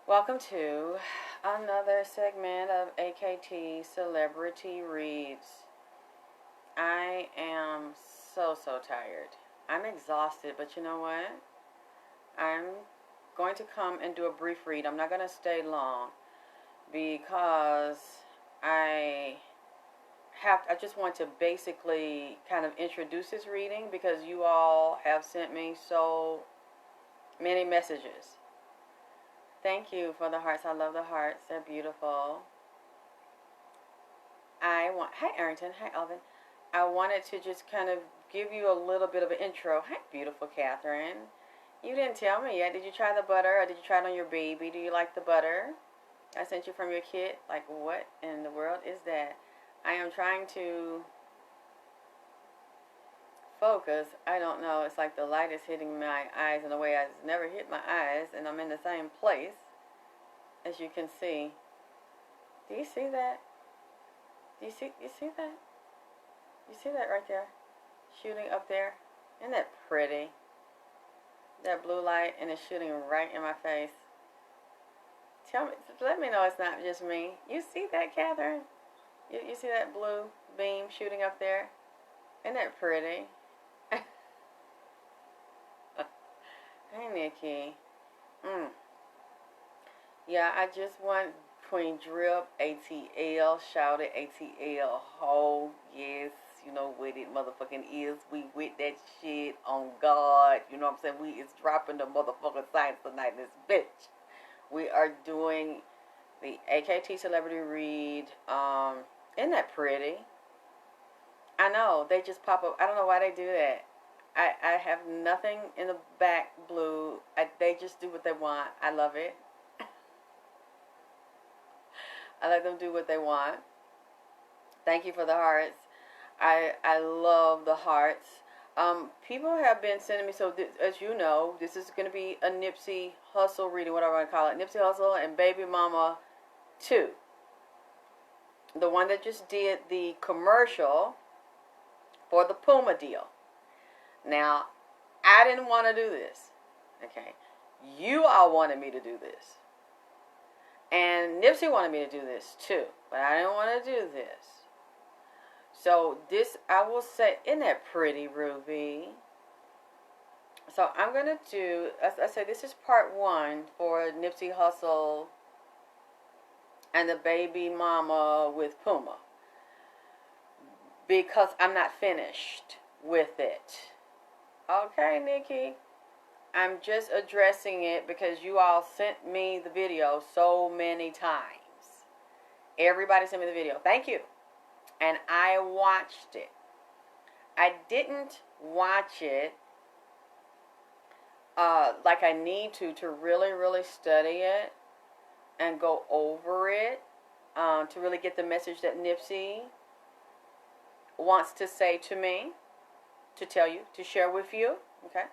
Welcome to another segment of AKT Celebrity Reads. I am so tired. I'm exhausted, but you know what? I'm going to come and do a brief read. I'm not going to stay long because I just want to basically kind of introduce this reading because you all have sent me so many messages. Thank you for the hearts. I love the hearts. They're beautiful. Hi Arrington. Hi Alvin. I wanted to just kind of give you a little bit of an intro. Hi beautiful Catherine. You didn't tell me yet. Did you try the butter or did you try it on your baby? Do you like the butter I sent you from your kid? Like what in the world is that? I am trying to focus. I don't know. It's like the light is hitting my eyes in a way I've never hit my eyes, and I'm in the same place, as you can see. Do you see that? You see that? You see that right there? Shooting up there? Isn't that pretty? That blue light, and it's shooting right in my face. Let me know it's not just me. You see that, Catherine? You see that blue beam shooting up there? Isn't that pretty? Hey, Nikki. Yeah, I just want Queen Drip, ATL, shouted ATL, ho, yes, you know what it motherfucking is. We with that shit on God, you know what I'm saying? It's dropping the motherfucking science tonight in this bitch. We are doing the AKT Celebrity Read. Isn't that pretty? I know, they just pop up. I don't know why they do that. I have nothing in the back blue. They just do what they want. I love it. I let them do what they want. Thank you for the hearts. I love the hearts. People have been sending me, so this, as you know, this is going to be a Nipsey Hussle reading, whatever I want to call it. Nipsey Hussle and Baby Mama 2. The one that just did the commercial for the Puma deal. Now, I didn't want to do this. Okay. You all wanted me to do this. And Nipsey wanted me to do this too. But I didn't want to do this. So this, I will say, isn't that pretty, Ruby? So I'm going to do, as I say, this is part 1 for Nipsey Hussle and the Baby Mama with Puma. Because I'm not finished with it. Okay, Nikki. I'm just addressing it because you all sent me the video so many times. Everybody sent me the video. Thank you. And I watched it. I didn't watch it like I need to really study it and go over it to really get the message that Nipsey wants to say to me, to tell you, to share with you. Okay.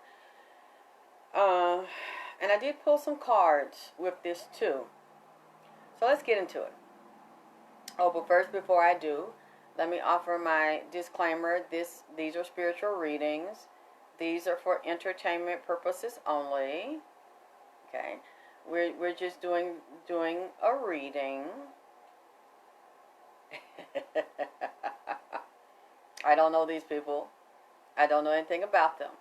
And I did pull some cards with this too. So let's get into it. Oh, but first, before I do, let me offer my disclaimer. These are spiritual readings. These are for entertainment purposes only. Okay. We're just doing a reading. I don't know these people. I don't know anything about them.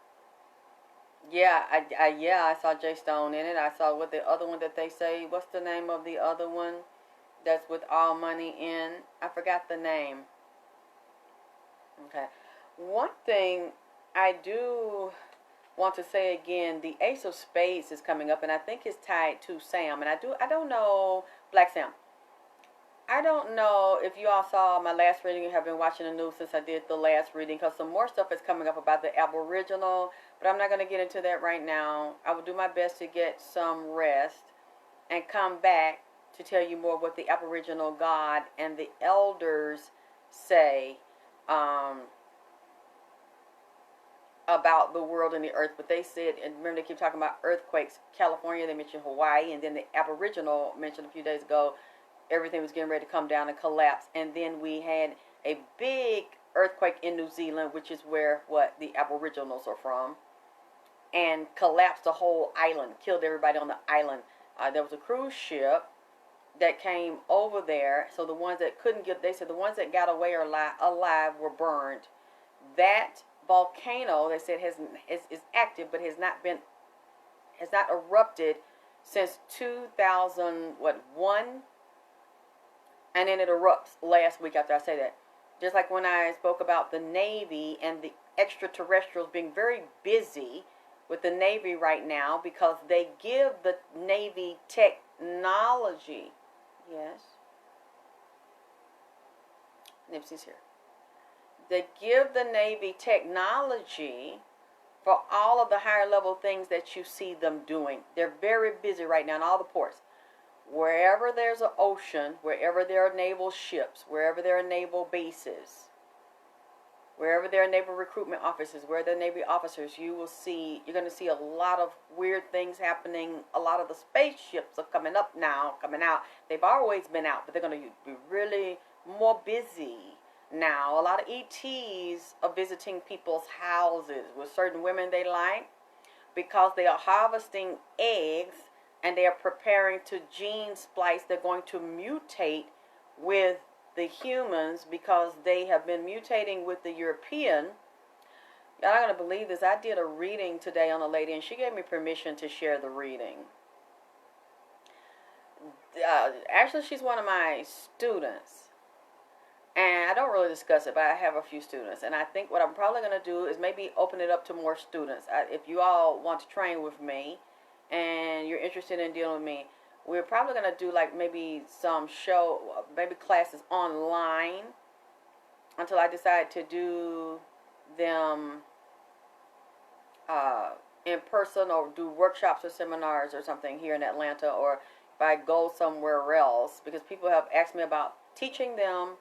Yeah, I saw Jay Stone in it. I saw what the other one that they say. What's the name of the other one that's with all money in? I forgot the name. Okay. One thing I do want to say again, the Ace of Spades is coming up, and I think it's tied to Sam. And I don't know, Black Sam. I don't know if you all saw my last reading. You have been watching the news since I did the last reading, because some more stuff is coming up about the Aboriginal, but I'm not going to get into that right now. I will do my best to get some rest and come back to tell you more what the Aboriginal God and the elders say about the world and the earth. But they said, and remember they keep talking about earthquakes. California, they mentioned Hawaii, and then the Aboriginal mentioned a few days ago everything was getting ready to come down and collapse. And then we had a big earthquake in New Zealand, which is where the Aboriginals are from, and collapsed the whole island, killed everybody on the island. there was a cruise ship that came over there. So the ones that couldn't get, they said the ones that got away or alive were burned. That volcano, they said, is active, but has not erupted since 2001, and then it erupts last week after I say that. Just like when I spoke about the Navy and the extraterrestrials being very busy with the Navy right now because they give the Navy technology. Yes. Nipsey's here. They give the Navy technology for all of the higher level things that you see them doing. They're very busy right now in all the ports. Wherever there's an ocean, wherever there are naval ships, wherever there are naval bases, wherever there are naval recruitment offices, where there are Navy officers, you're going to see a lot of weird things happening. A lot of the spaceships are coming up now, coming out. They've always been out, but they're going to be really more busy now. A lot of ETs are visiting people's houses with certain women they like because they are harvesting eggs and they are preparing to gene splice. They're going to mutate with the humans because they have been mutating with the European. Y'all not going to believe this. I did a reading today on a lady and she gave me permission to share the reading. Actually, she's one of my students. And I don't really discuss it, but I have a few students. And I think what I'm probably going to do is maybe open it up to more students. If you all want to train with me and you're interested in dealing with me, we're probably going to do like maybe maybe classes online until I decide to do them in person or do workshops or seminars or something here in Atlanta, or if I go somewhere else, because people have asked me about teaching them.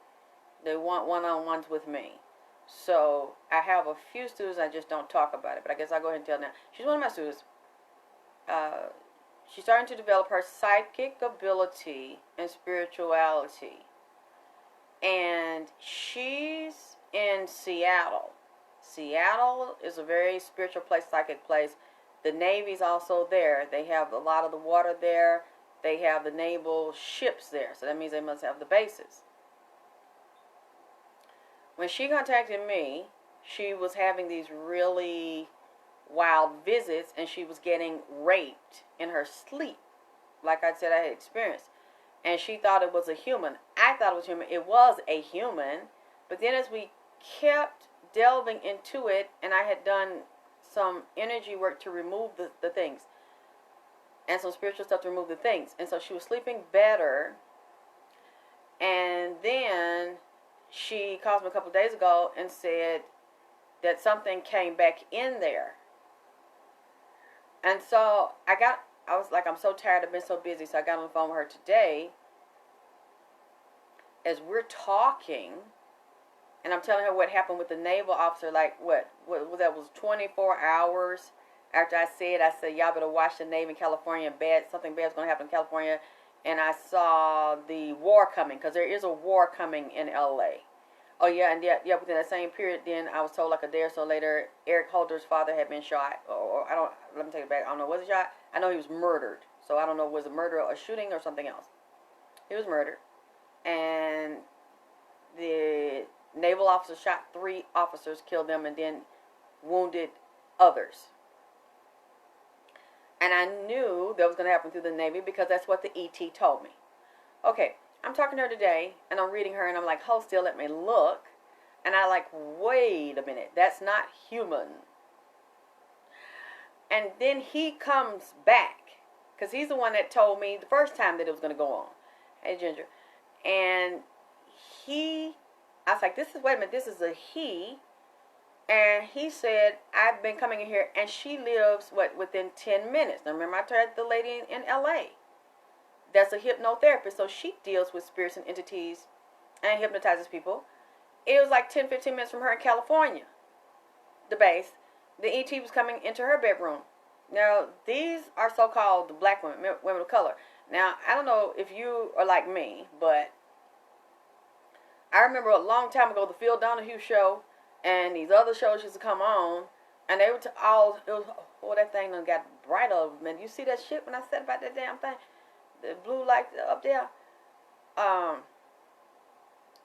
They want one-on-ones with me. So I have a few students, I just don't talk about it. But I guess I'll go ahead and tell now. She's one of my students. She's starting to develop her psychic ability and spirituality. And she's in Seattle. Seattle is a very spiritual place, psychic place. The Navy's also there. They have a lot of the water there. They have the naval ships there. So that means they must have the bases. When she contacted me, she was having these really wild visits and she was getting raped in her sleep. Like I said, I had experienced. And she thought it was a human. I thought it was human. It was a human. But then as we kept delving into it, and I had done some energy work to remove the things, and some spiritual stuff to remove the things. And so she was sleeping better. And then she called me a couple of days ago and said that something came back in there. And so I was like, I'm so tired, I've been so busy. So I got on the phone with her today as we're talking, and I'm telling her what happened with the naval officer. Like, what was that? Was 24 hours after I said, y'all better watch the Navy in California. Something bad's going to happen in California. And I saw the war coming, because there is a war coming in LA. Oh, yeah, and yeah, within that same period, then I was told like a day or so later, Eric Holder's father had been shot. Or let me take it back. I don't know, was he shot? I know he was murdered. So I don't know, was it murder or shooting or something else? He was murdered. And the naval officer shot 3 officers, killed them, and then wounded others. And I knew that was going to happen through the Navy because that's what the ET told me. Okay, I'm talking to her today, and I'm reading her, and I'm like, hold still, let me look. And I like, wait a minute, that's not human. And then he comes back, because he's the one that told me the first time that it was going to go on. Hey, Ginger. And I was like, wait a minute, this is a he. And he said, I've been coming in here, and she lives, within 10 minutes. Now, remember I told the lady in LA. That's a hypnotherapist, so she deals with spirits and entities and hypnotizes people. It was like 10, 15 minutes from her in California, the base. The ET was coming into her bedroom. Now, these are so-called the black women, women of color. Now, I don't know if you are like me, but I remember a long time ago, the Phil Donahue show, and these other shows used to come on, and they were that thing done got brighter, man. You see that shit when I said about that damn thing? the blue light up there.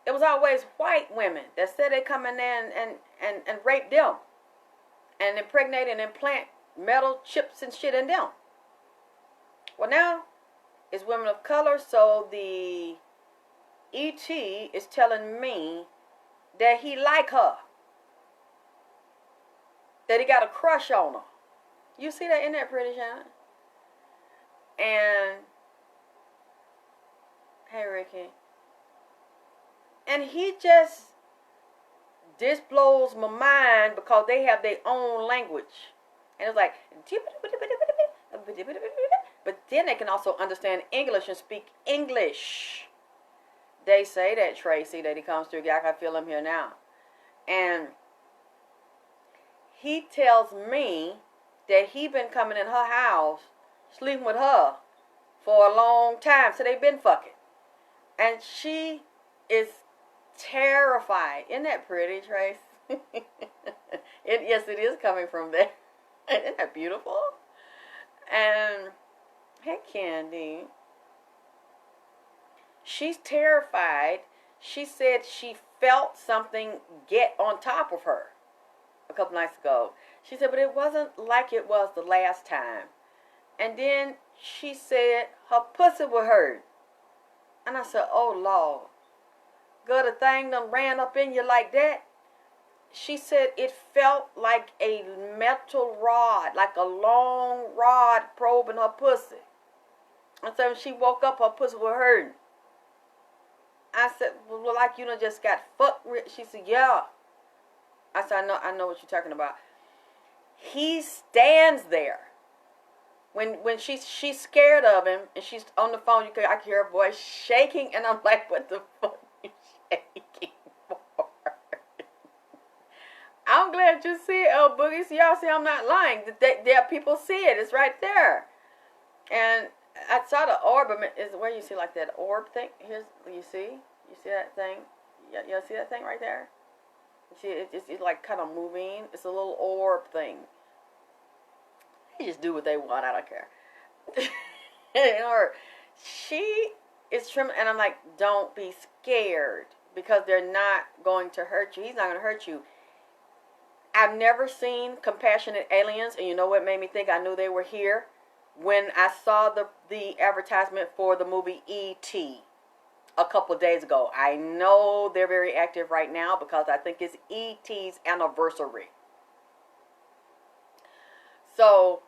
It was always white women that said they come in there and rape them and impregnate and implant metal chips and shit in them. Well, now it's women of color, so the ET is telling me that he like her, that he got a crush on her. You see that in there, pretty Shannon? And hey, Ricky. And this blows my mind because they have their own language. And it's like, but then they can also understand English and speak English. They say that, Tracy, that he comes through. I can feel him here now. And he tells me that he been coming in her house, sleeping with her for a long time. So they've been fucking. And she is terrified. Isn't that pretty, Trace? Yes, it is coming from there. Isn't that beautiful? And hey, Candy. She's terrified. She said she felt something get on top of her a couple nights ago. She said, but it wasn't like it was the last time. And then she said her pussy was hurt. And I said, oh, Lord. Girl, the thing done ran up in you like that. She said it felt like a metal rod, like a long rod probing her pussy. And so when she woke up, her pussy was hurting. I said, well, like you done just got fucked. She said, yeah. I said, I know what you're talking about. He stands there. When she's scared of him and she's on the phone, I can hear her voice shaking, and I'm like, what the fuck you shaking for? I'm glad you see it, El Boogie. So y'all see I'm not lying. There people see it. It's right there. And I saw the orb. Is where you see like that orb thing. Here's you see that thing. You see that thing right there. You see it's like kind of moving. It's a little orb thing. They just do what they want. I don't care. Or she is trimming, and I'm like, don't be scared because they're not going to hurt you. He's not going to hurt you. I've never seen compassionate aliens, and you know what made me think I knew they were here? When I saw the advertisement for the movie E.T. a couple of days ago. I know they're very active right now because I think it's E.T.'s anniversary. So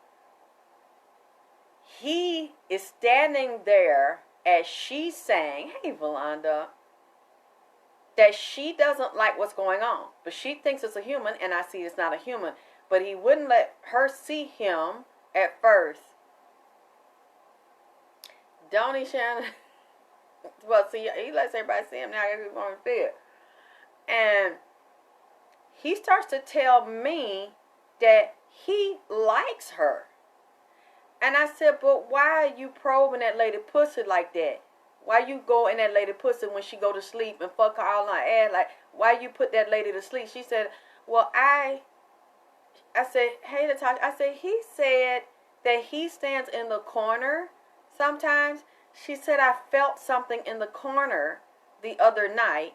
he is standing there as she's saying, hey, Valanda, that she doesn't like what's going on. But she thinks it's a human, and I see it's not a human. But he wouldn't let her see him at first. Don't he, Shannon? Well, see, he lets everybody see him now. He's going to see it. And he starts to tell me that he likes her. And I said, but why are you probing that lady pussy like that? Why you go in that lady pussy when she go to sleep and fuck her all on her ass? Like, why you put that lady to sleep? She said, well, I said, hey, Natasha. I said, he said that he stands in the corner sometimes. She said, I felt something in the corner the other night,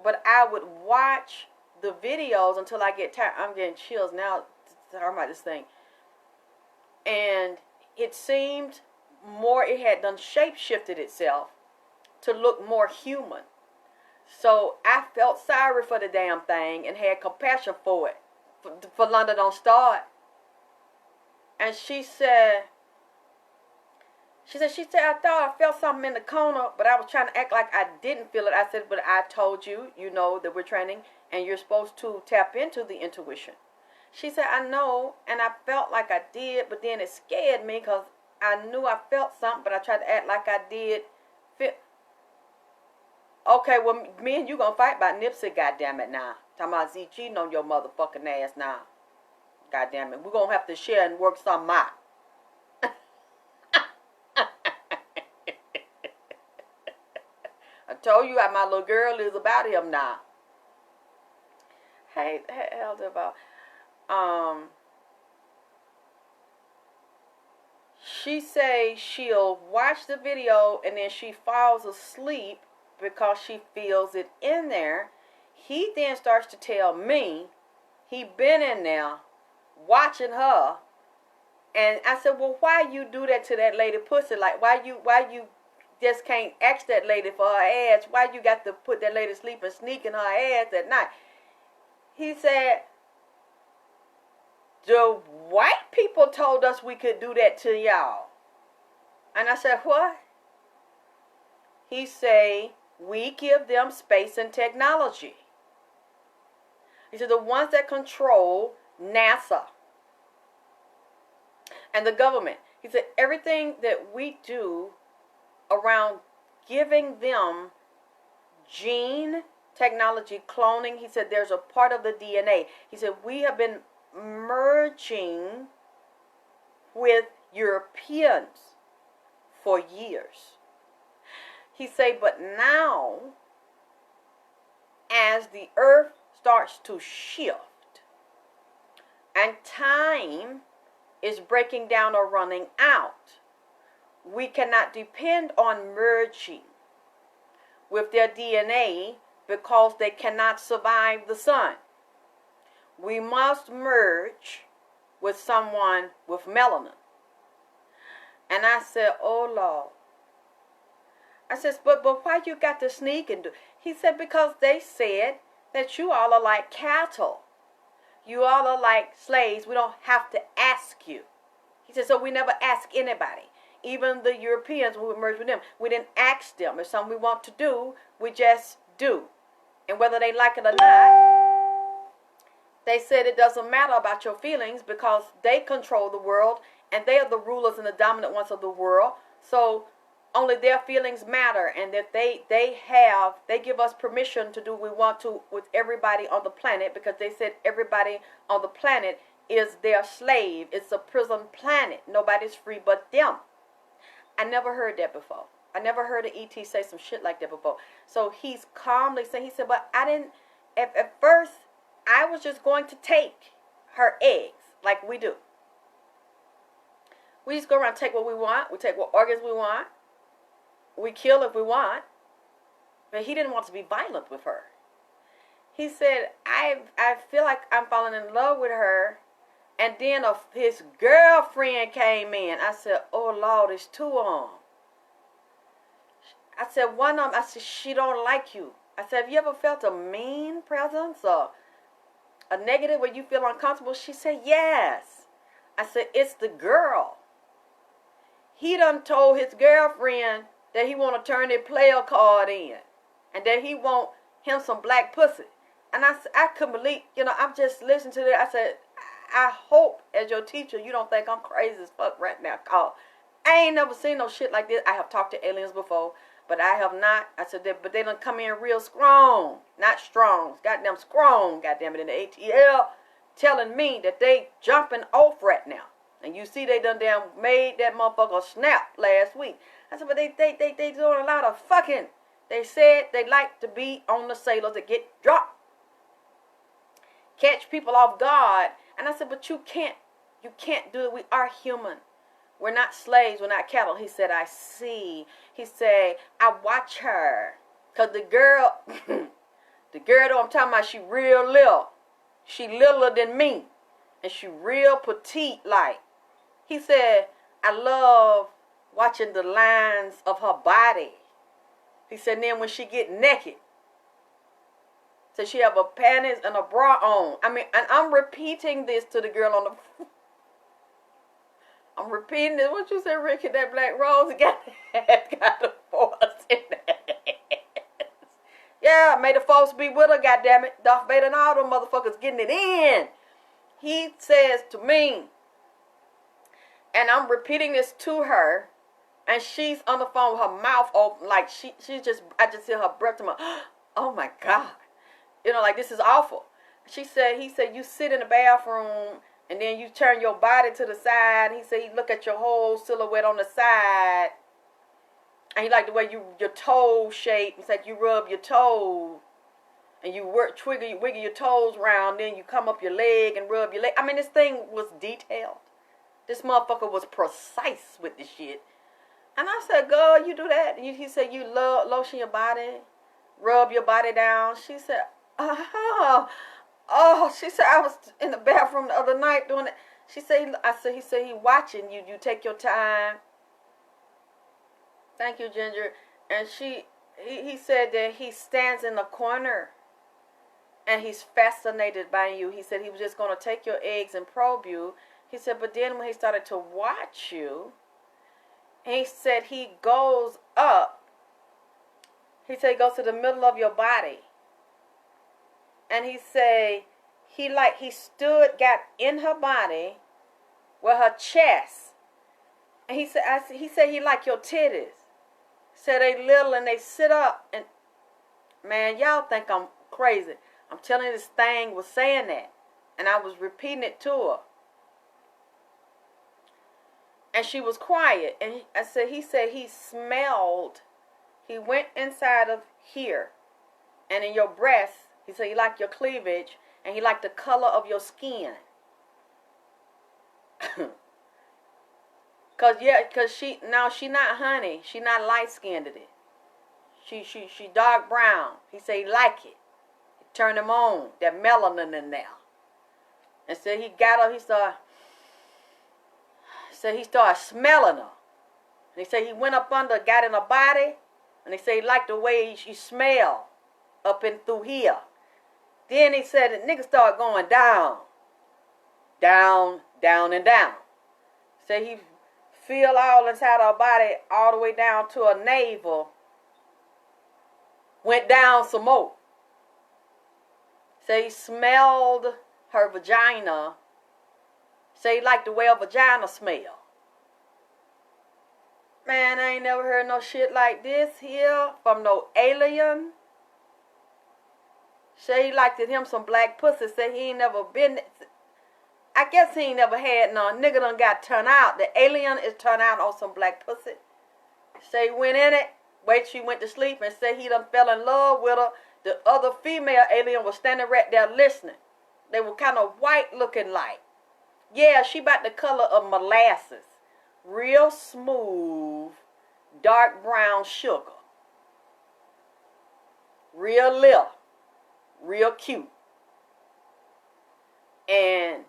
but I would watch the videos until I get tired. I'm getting chills now talking about this thing. And it seemed more, it had done shape-shifted itself to look more human. So I felt sorry for the damn thing and had compassion for it. For London don't start. And she said, I thought I felt something in the corner, but I was trying to act like I didn't feel it. I said, but I told you, you know, that we're training and you're supposed to tap into the intuition. She said, I know, and I felt like I did, but then it scared me because I knew I felt something, but I tried to act like I did feel. Okay, well, me and you gonna fight about Nipsey, goddammit now. Talking about Z cheating on your motherfucking ass now. Goddammit. We're gonna have to share and work something out. I told you how my little girl is about him now. Hey, Elder, about she say she'll watch the video and then she falls asleep because she feels it in there. He then starts to tell me he been in there watching her. And I said, well, why you do that to that lady pussy? Like, why you just can't ask that lady for her ass? Why you got to put that lady to sleep and sneak in her ass at night? He said, the white people told us we could do that to y'all. And I said, what? He say, we give them space and technology. He said, the ones that control NASA and the government. He said, everything that we do around giving them gene technology, cloning, he said, there's a part of the DNA. He said, we have been merging with Europeans for years. He said, but now, as the earth starts to shift and time is breaking down or running out, we cannot depend on merging with their DNA because they cannot survive the sun. We must merge with someone with melanin. And I said, oh Lord. I said, but why you got to sneak and do? He said, because they said that you all are like cattle. You all are like slaves. We don't have to ask you. He said, so we never ask anybody. Even the Europeans, when we merged with them, we didn't ask them. It's something we want to do, we just do. And whether they like it or not, they said it doesn't matter about your feelings because they control the world and they are the rulers and the dominant ones of the world. So only their feelings matter, and that they give us permission to do what we want to with everybody on the planet, because they said everybody on the planet is their slave. It's a prison planet. Nobody's free but them. I never heard that before. I never heard an ET say some shit like that before. So he's calmly saying, he said, but I didn't, at first, I was just going to take her eggs like we do. We just go around and take what we want. We take what organs we want. We kill if we want. But he didn't want to be violent with her. He said, I feel like I'm falling in love with her. And then his girlfriend came in. I said, oh Lord, it's two of them. I said, one of them, I said, she don't like you. I said, have you ever felt a mean presence or a negative where you feel uncomfortable? She said, yes. I said, it's the girl. He done told his girlfriend that he want to turn their player card in. And that he want him some black pussy. And I couldn't believe, I'm just listening to that. I said, I hope as your teacher you don't think I'm crazy as fuck right now. Cause I ain't never seen no shit like this. I have talked to aliens before, but I have not. I said that, but they done come in real strong. Not strong. Goddamn strong, goddamn it, in the ATL telling me that they jumping off right now. And you see they done damn made that motherfucker snap last week. I said, but they doing a lot of fucking. They said they like to be on the sailors that get dropped. Catch people off guard. And I said, but you can't do it. We are human. We're not slaves. We're not cattle. He said, I see. He said, I watch her. Because the girl though I'm talking about, she real little. She littler than me. And she real petite like. He said, I love watching the lines of her body. He said, then when she get naked, so she have a panties and a bra on. I mean, and I'm repeating this to the girl on the. I'm repeating this. What you said, Ricky? That black rose got the force in that. Yeah, may the force be with her. Goddamn it, Darth Vader and all them motherfuckers getting it in. He says to me, and I'm repeating this to her, and she's on the phone with her mouth open, like I just hear her breath to my. Oh my God. Like this is awful. He said, you sit in the bathroom and then you turn your body to the side. He said, you look at your whole silhouette on the side. And he liked the way your toe shape. It's like you rub your toe and you wiggle your toes around. Then you come up your leg and rub your leg. I mean, this thing was detailed. This motherfucker was precise with the shit. And I said, girl, you do that? And he said, you lotion your body, rub your body down. She said, oh, she said, I was in the bathroom the other night doing it. She said, he said, he watching you. You take your time. Thank you, Ginger. And he said that he stands in the corner and he's fascinated by you. He said he was just going to take your eggs and probe you. He said, but then when he started to watch you, he said he goes up. He said he goes to the middle of your body. And he said he got in her body with her chest. And he said he like your titties. Said they little and they sit up. And man, y'all think I'm crazy. I'm telling you, this thing was saying that. And I was repeating it to her. And she was quiet. And he said he smelled. He went inside of here. And in your breast. He said he liked your cleavage. And he liked the color of your skin. Cause she not honey. She not light skinned it. She dark brown. He said he like it. He turned him on. That melanin in there. And said he got her, he started smelling her. And he said he went up under, got in her body, and he said he liked the way she smelled up and through here. Then he said the nigga started going down. Down, down, and down. Said he feel all inside her body all the way down to her navel. Went down some more. Said he smelled her vagina. Say he liked the way a vagina smell. Man, I ain't never heard no shit like this here from no alien. Say he liked him some black pussy. Say he ain't never been. I guess he ain't never had none. Nigga done got turned out. The alien is turned out on some black pussy. Say he went in it. Wait, she went to sleep and say he done fell in love with her. The other female alien was standing right there listening. They were kind of white looking like. Yeah, she about the color of molasses. Real smooth, dark brown sugar. Real little. Real cute. And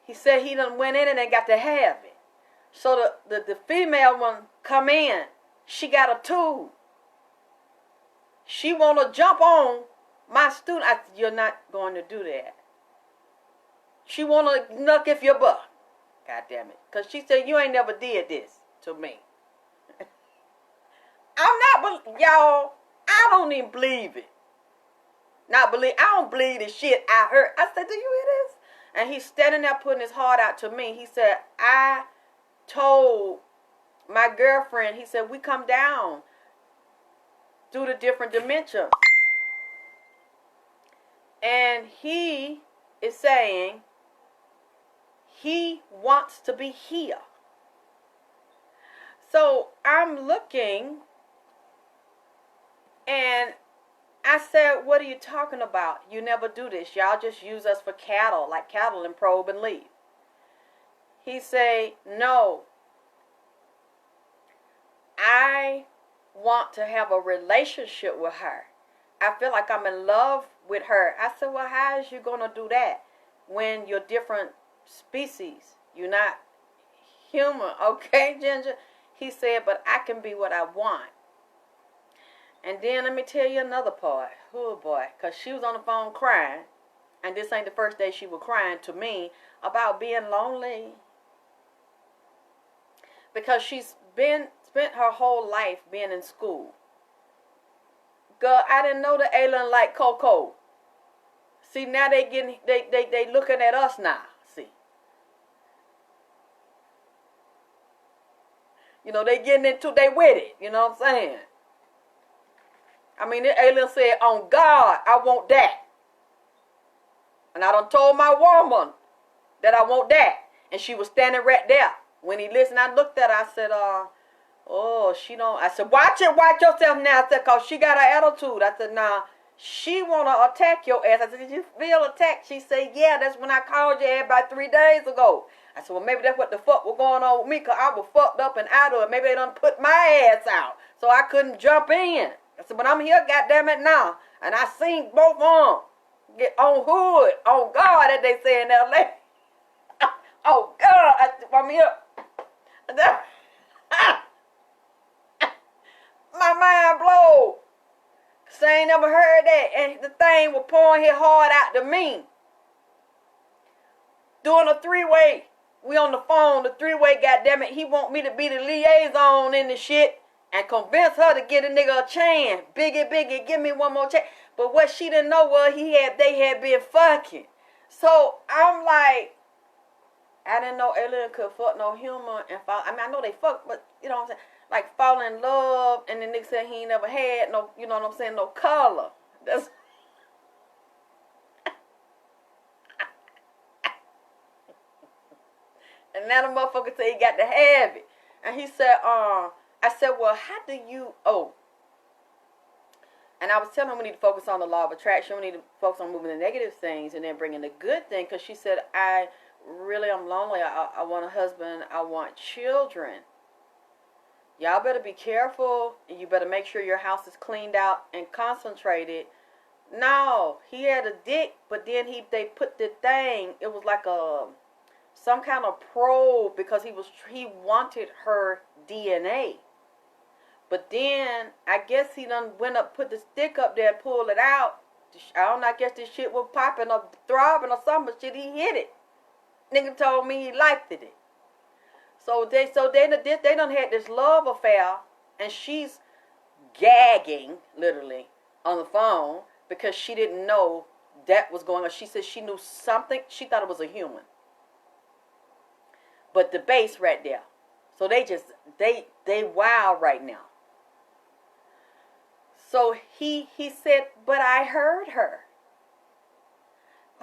he said he done went in and they got to have it. So the female one come in. She got a tube. She want to jump on my student. I said, you're not going to do that. She want to knuck if your butt. God damn it. Because she said, you ain't never did this to me. Y'all, I don't even believe it. I don't believe the shit I heard. I said, do you hear this? And he's standing there putting his heart out to me. He said, I told my girlfriend, he said, we come down through the different dimensions. And he is saying he wants to be here. So I'm looking and I said, what are you talking about? You never do this. Y'all just use us for cattle, like cattle, and probe and leave. He say, no. I want to have a relationship with her. I feel like I'm in love with her. I said, well, how is you going to do that when you're different species? You're not human. Okay, Ginger? He said, but I can be what I want. And then let me tell you another part. Oh, boy. Because she was on the phone crying. And this ain't the first day she was crying to me about being lonely. Because she's spent her whole life being in school. Girl, I didn't know the alien like Coco. See, now they looking at us now. See. You know, they getting into, they with it. You know what I'm saying? I mean, the alien said, on God, I want that. And I done told my woman that I want that. And she was standing right there. When he listened, I looked at her, I said, oh, she don't. I said, watch yourself now. I said, because she got an attitude. I said, nah, she want to attack your ass. I said, did you feel attacked? She said, yeah, that's when I called your ass about 3 days ago. I said, well, maybe that's what the fuck was going on with me, because I was fucked up and out of it. Maybe they done put my ass out, so I couldn't jump in. I said, but I'm here, goddammit, now. And I seen both of them get on hood, on God, as they say in L.A. Oh, God, I'm here. My mind blow. Cause I ain't never heard that. And the thing was pouring his heart out to me. Doing a three-way. We on the phone, the three-way, goddammit. He want me to be the liaison in the shit and convince her to get a nigga a chance. Biggie, give me one more chance. But what she didn't know was they had been fucking. So I'm like, I didn't know alien could fuck no human and fall. I mean, I know they fuck, but you know what I'm saying? Like fall in love, and the nigga said he ain't never had no, you know what I'm saying, no color. That's and now the motherfucker said he got to have it. And he said, I said, well, how do you, and I was telling him we need to focus on the law of attraction. We need to focus on moving the negative things and then bringing the good thing. Because she said, I'm lonely. I want a husband. I want children. Y'all better be careful. And you better make sure your house is cleaned out and concentrated. No, he had a dick, but then they put the thing. It was like some kind of probe because he wanted her DNA. But then, I guess he done went up, put the stick up there and pulled it out. I don't know, I guess this shit was popping or throbbing or something, but shit, he hit it. Nigga told me he liked it. So they done had this love affair, and she's gagging, literally, on the phone, because she didn't know that was going on. She said she knew something, she thought it was a human. But the base right there. So they wild right now. So he said, but I heard her.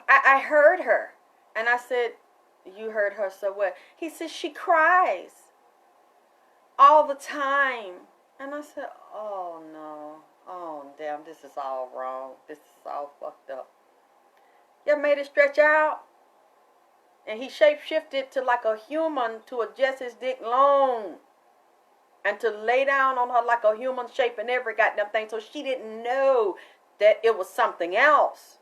I heard her. And I said, you heard her so what? He said, she cries all the time. And I said, oh no. Oh damn, this is all wrong. This is all fucked up. You made it stretch out. And he shape-shifted to like a human to adjust his dick long. And to lay down on her like a human shape and every goddamn thing. So she didn't know that it was something else.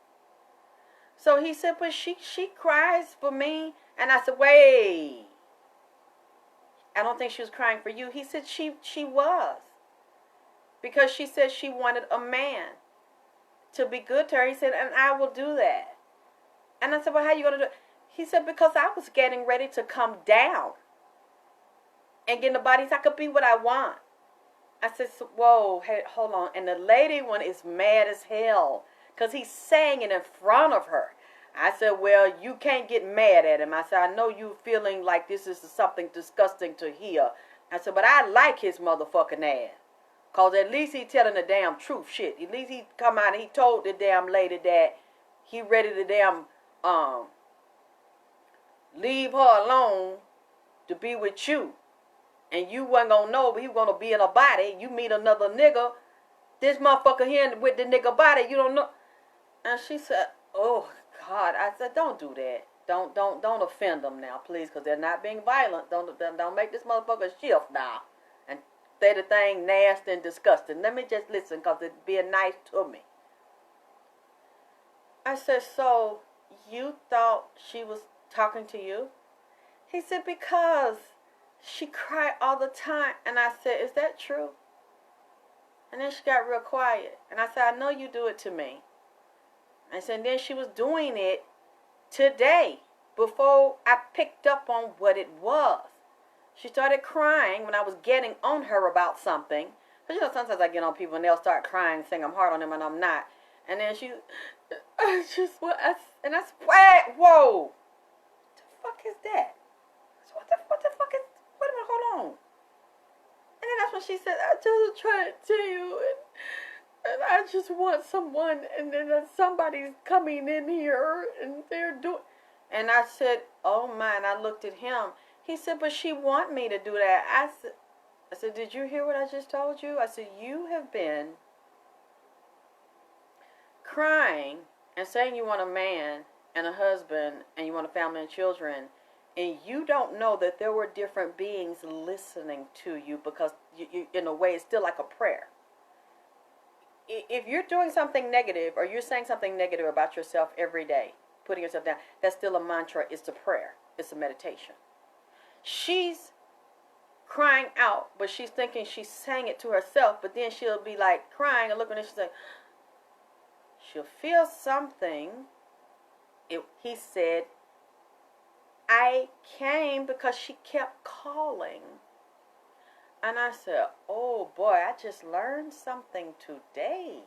So he said, but she cries for me. And I said, wait. I don't think she was crying for you. He said she was. Because she said she wanted a man to be good to her. He said, and I will do that. And I said, well, how you going to do it? He said, because I was getting ready to come down and get in the body so I could be what I want. I said, whoa, hey, hold on. And the lady one is mad as hell because he's saying it in front of her. I said, well, you can't get mad at him. I said, I know you feeling like this is something disgusting to hear. I said, but I like his motherfucking ass. Because at least he telling the damn truth shit. At least he come out and he told the damn lady that he ready to damn leave her alone to be with you. And you wasn't going to know, but he was going to be in a body. You meet another nigga. This motherfucker here with the nigga body, you don't know. And she said, oh, God. I said, don't do that. Don't offend them now, please, because they're not being violent. Don't make this motherfucker shift now. And say the thing nasty and disgusting. Let me just listen, because it's being nice to me. I said, so you thought she was talking to you? He said, because she cried all the time. And I said, is that true? And then she got real quiet. And I said, I know you do it to me. I said, and then she was doing it today before I picked up on what it was. She started crying when I was getting on her about something. Because, you know, sometimes I get on people and they'll start crying, saying I'm hard on them and I'm not. And then she, I swear, whoa. What the fuck is that? What the fuck is, wait a minute, hold on. And then that's when she said, I just trying to tell you, and I just want someone, and then somebody's coming in here, and they're doing, and I said, oh my, and I looked at him. He said, but she want me to do that. I said, did you hear what I just told you? I said, you have been crying and saying you want a man and a husband, and you want a family and children, and you don't know that there were different beings listening to you, because you in a way, it's still like a prayer. If you're doing something negative, or you're saying something negative about yourself every day, putting yourself down, that's still a mantra. It's a prayer. It's a meditation. She's crying out, but she's thinking she's saying it to herself, but then she'll be like crying and looking and she's like, she'll feel something. He said, I came because she kept calling. And I said, oh boy, I just learned something today.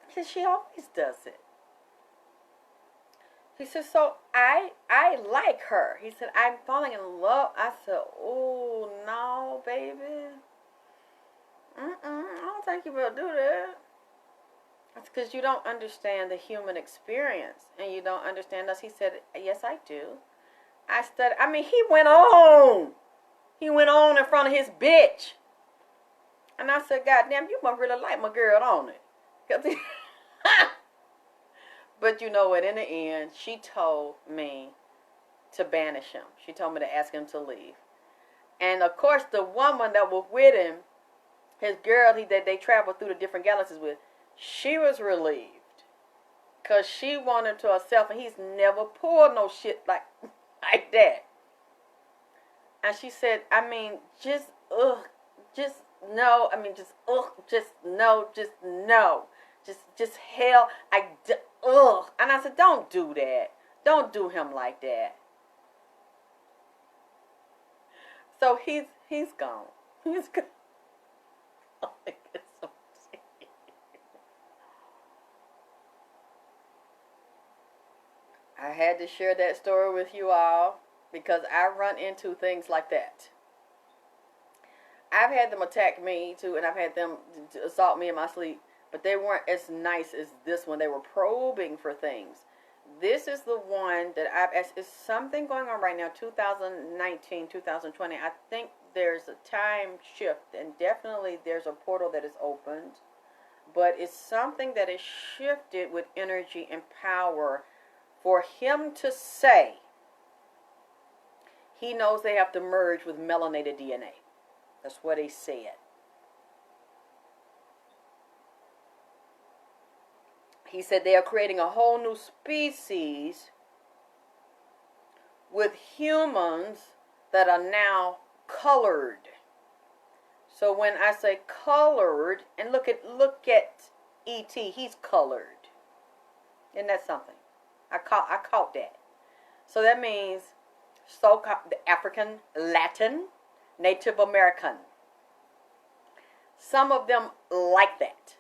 He said, she always does it. He said, so I like her. He said, I'm falling in love. I said, oh, no, baby. I don't think you better do that. That's because you don't understand the human experience, and you don't understand us. He said, yes, I do. He went on. He went on in front of his bitch. And I said, God damn, you must really like my girl, don't it? But you know what? In the end, she told me to banish him. She told me to ask him to leave. And, of course, the woman that was with him, his girl that they traveled through the different galaxies with, she was relieved. Because she wanted to herself, and he's never pulled no shit like that. And she said, just no. Just hell, And I said, don't do that. Don't do him like that. So he's gone. He's gone. I had to share that story with you all because I run into things like that. I've had them attack me too, and I've had them assault me in my sleep, but they weren't as nice as this one. They were probing for things. This is the one that I've asked. Is something going on right now, 2019, 2020. I think there's a time shift, and definitely there's a portal that is opened, but it's something that is shifted with energy and power for him to say he knows they have to merge with melanated DNA. That's what he said. He said they are creating a whole new species with humans that are now colored. So when I say colored, and look at E.T., he's colored. Isn't that something? I caught that. So that means the African, Latin, Native American. Some of them like that.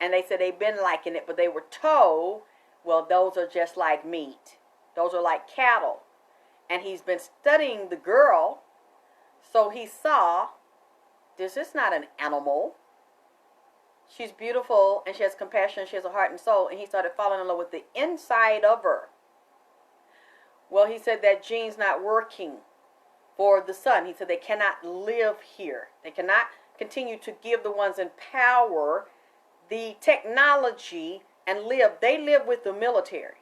And they said they've been liking it, but they were told, well, those are just like meat. Those are like cattle. And he's been studying the girl, so he saw, this is not an animal. She's beautiful, and she has compassion, she has a heart and soul, and he started falling in love with the inside of her. Well, he said that gene's not working for the son. He said they cannot live here. They cannot continue to give the ones in power the technology and live. They live with the military.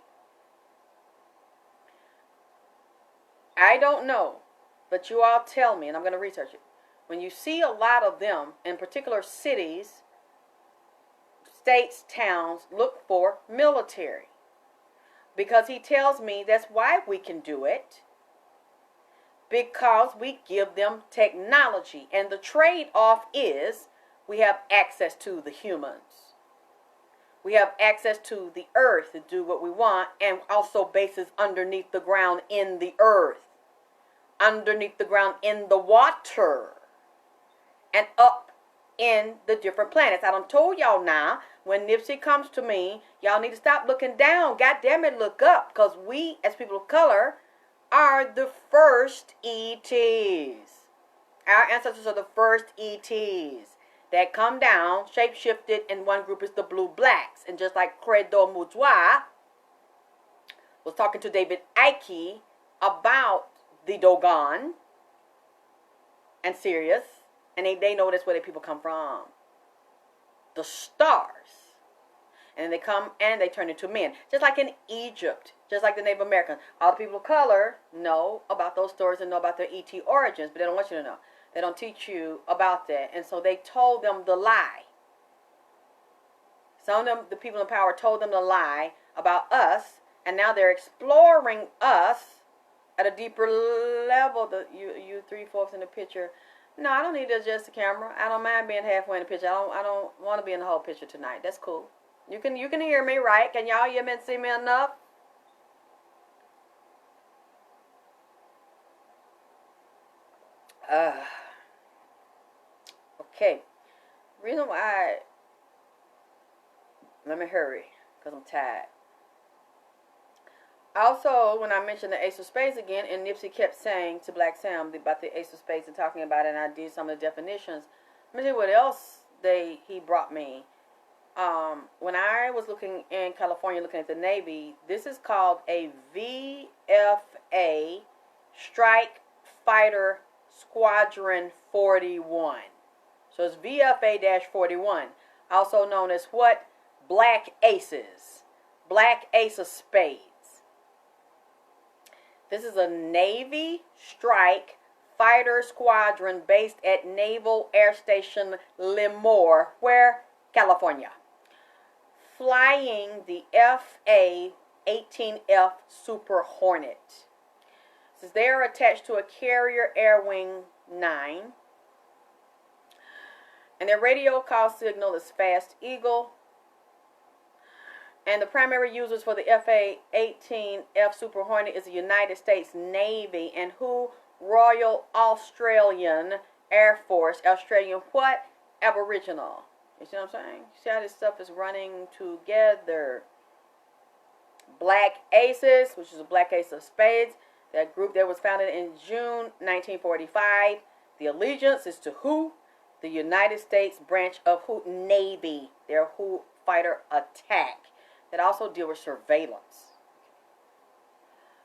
I don't know, but you all tell me, and I'm going to research it. When you see a lot of them in particular cities, states, towns, look for military. Because he tells me that's why we can do it. Because we give them technology. And the trade-off is we have access to the humans. We have access to the earth to do what we want, and also bases underneath the ground in the earth. Underneath the ground in the water. And up in the different planets. I done told y'all now, when Nipsey comes to me, y'all need to stop looking down. God damn it, look up. Because we, as people of color, are the first ETs. Our ancestors are the first ETs that come down, shape-shifted, and one group is the blue blacks. And just like Credo Mutwa was talking to David Icke about the Dogon and Sirius, and they know that's where the people come from. The stars. And they come and they turn into men. Just like in Egypt. Just like the Native Americans. All the people of color know about those stories and know about their ET origins, but they don't want you to know. They don't teach you about that. And so they told them the lie. Some of them, the people in power, told them the lie about us, and now they're exploring us at a deeper level. You 3/4 in the picture. No, I don't need to adjust the camera. I don't mind being halfway in the picture. I don't want to be in the whole picture tonight. That's cool. You can hear me, right? Can y'all hear me and see me enough? Okay. Reason why. Let me hurry, because I'm tired. Also, when I mentioned the Ace of Spades again, and Nipsey kept saying to Black Sam about the Ace of Spades and talking about it, and I did some of the definitions. Let me tell you what else he brought me. When I was looking in California, looking at the Navy, this is called a VFA Strike Fighter Squadron 41. So it's VFA-41, also known as what? Black Aces. Black Ace of Spades. This is a Navy Strike Fighter Squadron based at Naval Air Station Lemoore, where? California. Flying the FA-18F Super Hornet. Since they are attached to a Carrier Air Wing 9. And their radio call signal is Fast Eagle. And the primary users for the FA-18F Super Hornet is the United States Navy and who? Royal Australian Air Force. Australian what? Aboriginal. You see what I'm saying? See how this stuff is running together. Black Aces, which is a Black Ace of Spades. That group that was founded in June 1945. The allegiance is to who? The United States branch of who? Navy. Their who? Fighter attack. That also deal with surveillance.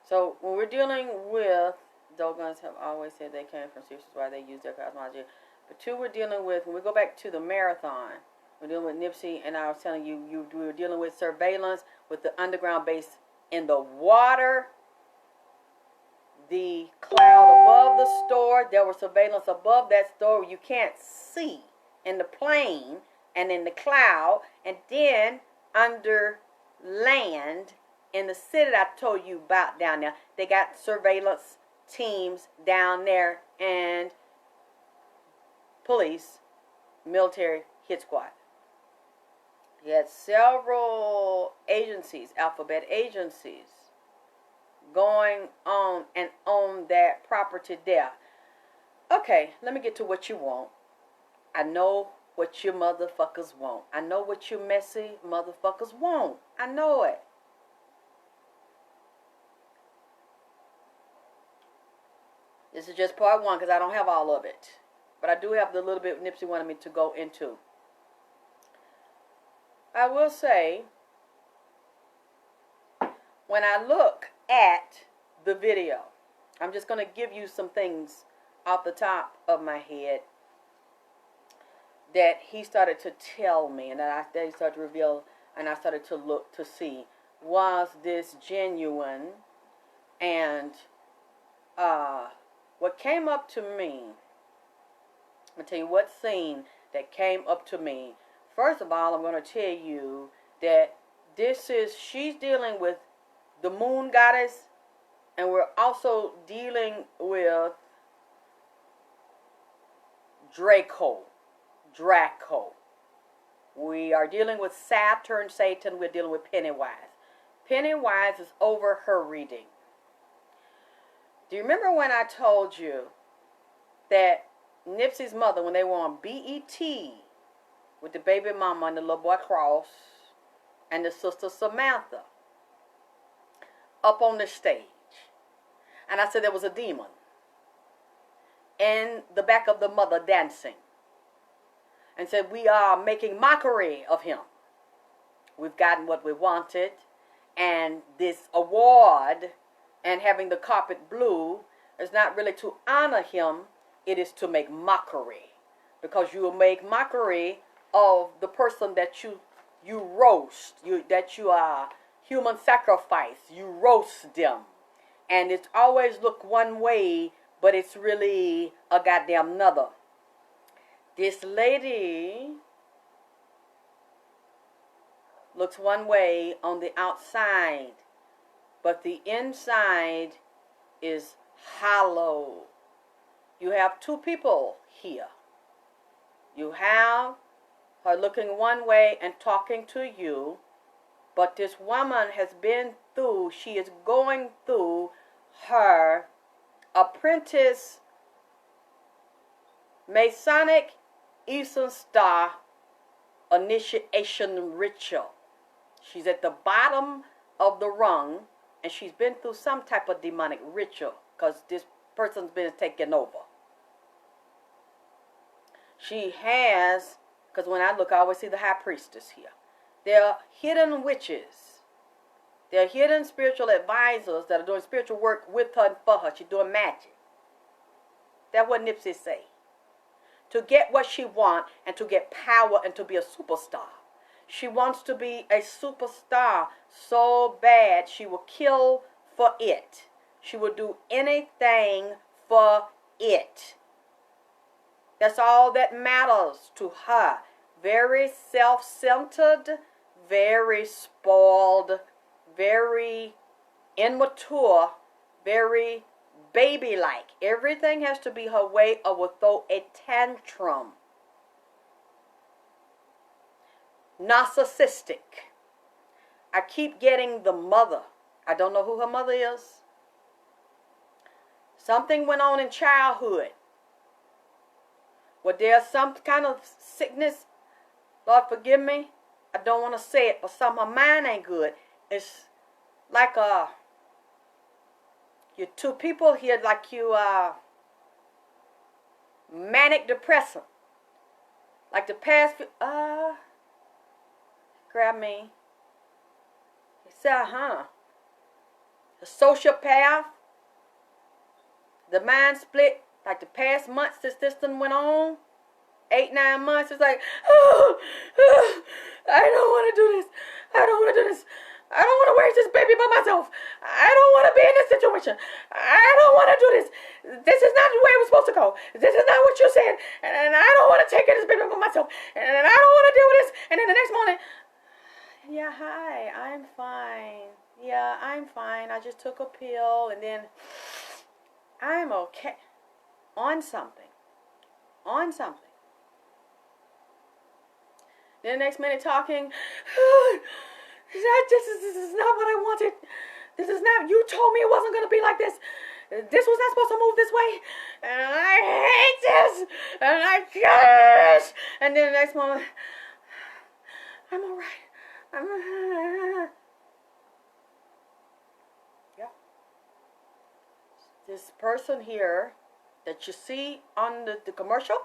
So when we're dealing with, Dogons have always said they came from sources why they use their cosmology. But two, we're dealing with, when we go back to the marathon, we're dealing with Nipsey, and I was telling you, we were dealing with surveillance with the underground base in the water, the cloud above the store. There was surveillance above that store you can't see in the plane and in the cloud, and then under land in the city that I told you about down there. They got surveillance teams down there and police, military, hit squad. You had several agencies, alphabet agencies, going on and on that property there. Okay, let me get to what you want. I know what you motherfuckers want. I know what you messy motherfuckers want. I know it. This is just part one because I don't have all of it. But I do have the little bit Nipsey wanted me to go into. I will say, when I look at the video, I'm just going to give you some things off the top of my head that he started to tell me, and that he started to reveal, and I started to look to see, was this genuine? And what came up to me, I'm going to tell you what scene that came up to me. First of all, I'm going to tell you that she's dealing with the moon goddess, and we're also dealing with Draco. We are dealing with Saturn, Satan. We're dealing with Pennywise. Pennywise is over her reading. Do you remember when I told you that Nipsey's mother, when they were on BET with the baby mama and the little boy Cross and the sister Samantha up on the stage, and I said there was a demon in the back of the mother dancing, and said, we are making mockery of him. We've gotten what we wanted, and this award and having the carpet blue is not really to honor him, it is to make mockery. Because you will make mockery of the person that you roast, that you are human sacrifice. You roast them. And it's always look one way, but it's really a goddamn another. This lady looks one way on the outside, but the inside is hollow. You have two people here. You have her looking one way and talking to you, but this woman has been through, she is going through her apprentice Masonic Eastern Star initiation ritual. She's at the bottom of the rung, and she's been through some type of demonic ritual because this person's been taken over. She has, because when I look, I always see the high priestess here. They're hidden witches. They're hidden spiritual advisors that are doing spiritual work with her and for her. She's doing magic. That's what Nipsey say. To get what she wants and to get power and to be a superstar. She wants to be a superstar so bad she will kill for it. She will do anything for it. That's all that matters to her. Very self-centered, very spoiled, very immature, very baby-like. Everything has to be her way or will throw a tantrum. Narcissistic. I keep getting the mother. I don't know who her mother is. Something went on in childhood. Well, there's some kind of sickness. Lord, forgive me. I don't want to say it, but some of mine ain't good. It's like you two people here, like you manic depressant. Like the past few, grab me. He said, the sociopath, the mind split, like the past months since this thing went on, 8-9 months, it's like, I don't want to do this. I don't want to do this. I don't want to raise this baby by myself. I don't want to be in this situation. I don't want to do this. This is not the way it was supposed to go. This is not what you said. And I don't want to take care of this baby by myself. And I don't want to deal with this. And then the next morning, yeah, hi, I'm fine. Yeah, I'm fine. I just took a pill and then I'm okay. On something. On something. Then the next minute talking, this is not what I wanted. This is not, you told me it wasn't going to be like this. This was not supposed to move this way. And I hate this. And I gosh. And then the next moment, I'm all right. Yeah. This person here that you see on the commercial,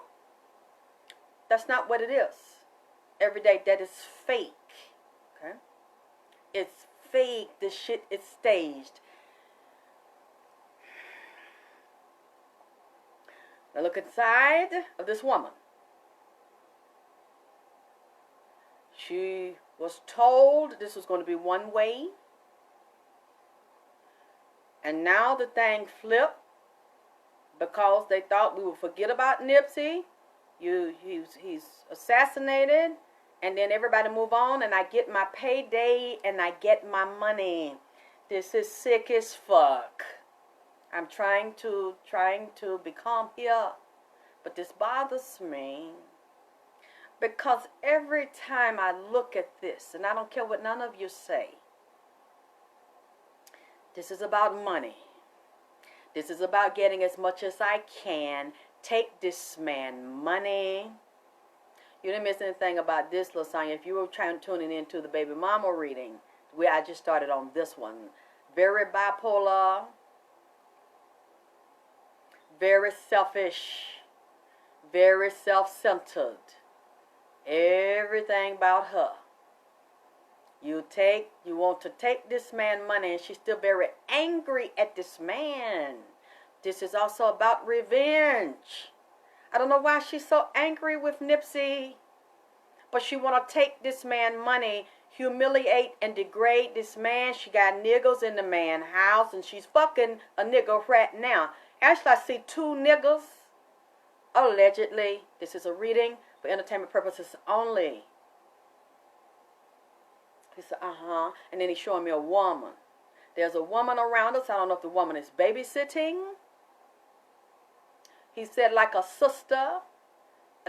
that's not what it is. Every day, that is fake. Okay? It's fake. This shit is staged. Now look inside of this woman. She was told this was going to be one way. And now the thing flipped because they thought we would forget about Nipsey. He's assassinated. And then everybody move on, and I get my payday, and I get my money. This is sick as fuck. I'm trying to be calm here, but this bothers me because every time I look at this, and I don't care what none of you say, this is about money. This is about getting as much as I can. Take this man money. You didn't miss anything about this, Lasagna. If you were tuning into the baby mama reading, where I just started on this one. Very bipolar. Very selfish. Very self-centered. Everything about her. You want to take this man money, and she's still very angry at this man. This is also about revenge. I don't know why she's so angry with Nipsey, but she want to take this man money, humiliate and degrade this man. She got niggas in the man house, and she's fucking a nigga right now. Actually, I see 2 niggas, allegedly. This is a reading for entertainment purposes only. He said, and then he's showing me a woman. There's a woman around us. I don't know if the woman is babysitting. He said like a sister,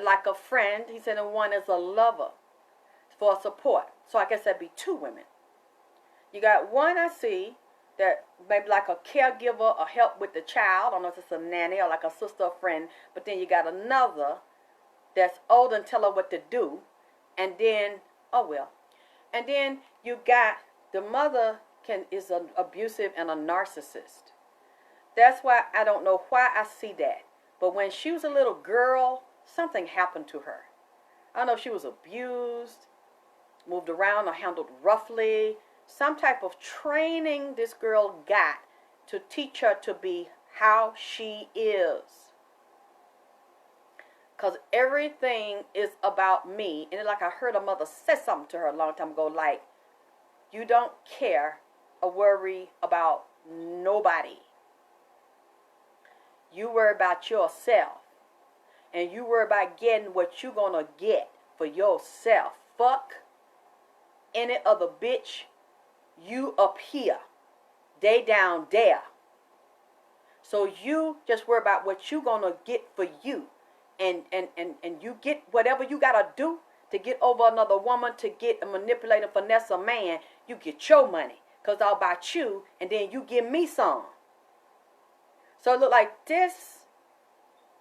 like a friend. He said, and one is a lover for support. So I guess that'd be 2 women. You got one I see that maybe like a caregiver or help with the child. I don't know if it's a nanny or like a sister or friend. But then you got another that's old and tell her what to do. And then, oh well. And then you got the mother is an abusive and a narcissist. That's why I don't know why I see that. But when she was a little girl, something happened to her. I don't know if she was abused, moved around or handled roughly. Some type of training this girl got to teach her to be how she is. Because everything is about me. And it's like I heard a mother say something to her a long time ago, like, you don't care or worry about nobody. You worry about yourself. And you worry about getting what you're going to get for yourself. Fuck any other bitch. You up here. They down there. So you just worry about what you're going to get for you. And you get whatever you got to do to get over another woman, to get and manipulate and finesse a man. You get your money. Because all about you. And then you give me some. So it looked like this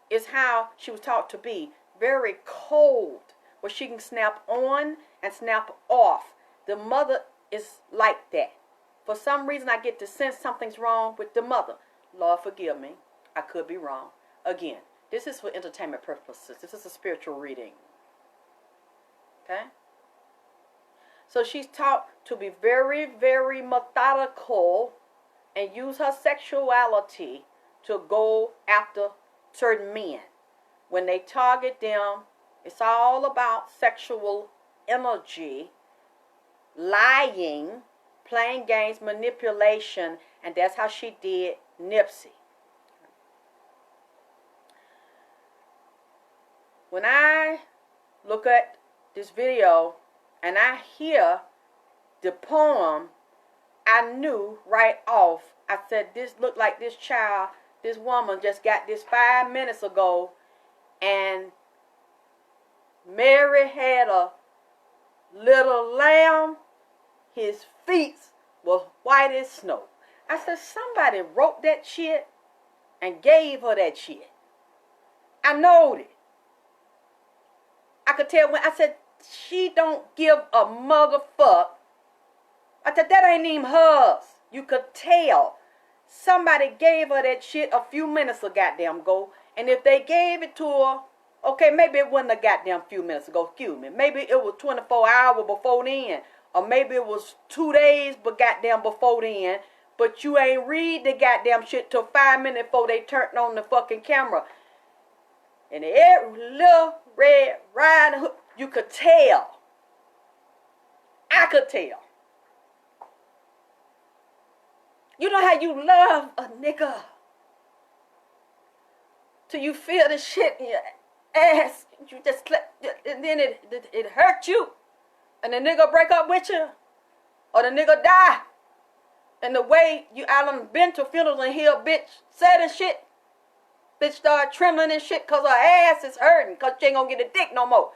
is how she was taught to be. Very cold. Where she can snap on and snap off. The mother is like that. For some reason I get to sense something's wrong with the mother. Lord forgive me. I could be wrong. Again, this is for entertainment purposes. This is a spiritual reading. Okay? So she's taught to be very, very methodical and use her sexuality to go after certain men. When they target them, it's all about sexual energy, lying, playing games, manipulation, and that's how she did Nipsey. When I look at this video and I hear the poem, I knew right off. I said, this looked like this child, this woman just got this 5 minutes ago, and Mary had a little lamb. His feet was white as snow. I said, somebody wrote that shit and gave her that shit. I knowed it. I could tell when I said, she don't give a motherfuck. I said, that ain't even hers. You could tell. Somebody gave her that shit a few minutes ago. And if they gave it to her, okay, maybe it wasn't a goddamn few minutes ago. Excuse me. Maybe it was 24 hours before then. Or maybe it was 2 days but goddamn before then. But you ain't read the goddamn shit till 5 minutes before they turned on the fucking camera. And every little red riding hood, you could tell. I could tell. You know how you love a nigga till you feel the shit in your ass. You just and then it hurt you. And the nigga break up with you. Or the nigga die. And the way you out on the bench or funerals and hear a bitch sad and shit. Bitch start trembling and shit because her ass is hurting. Because she ain't gonna get a dick no more.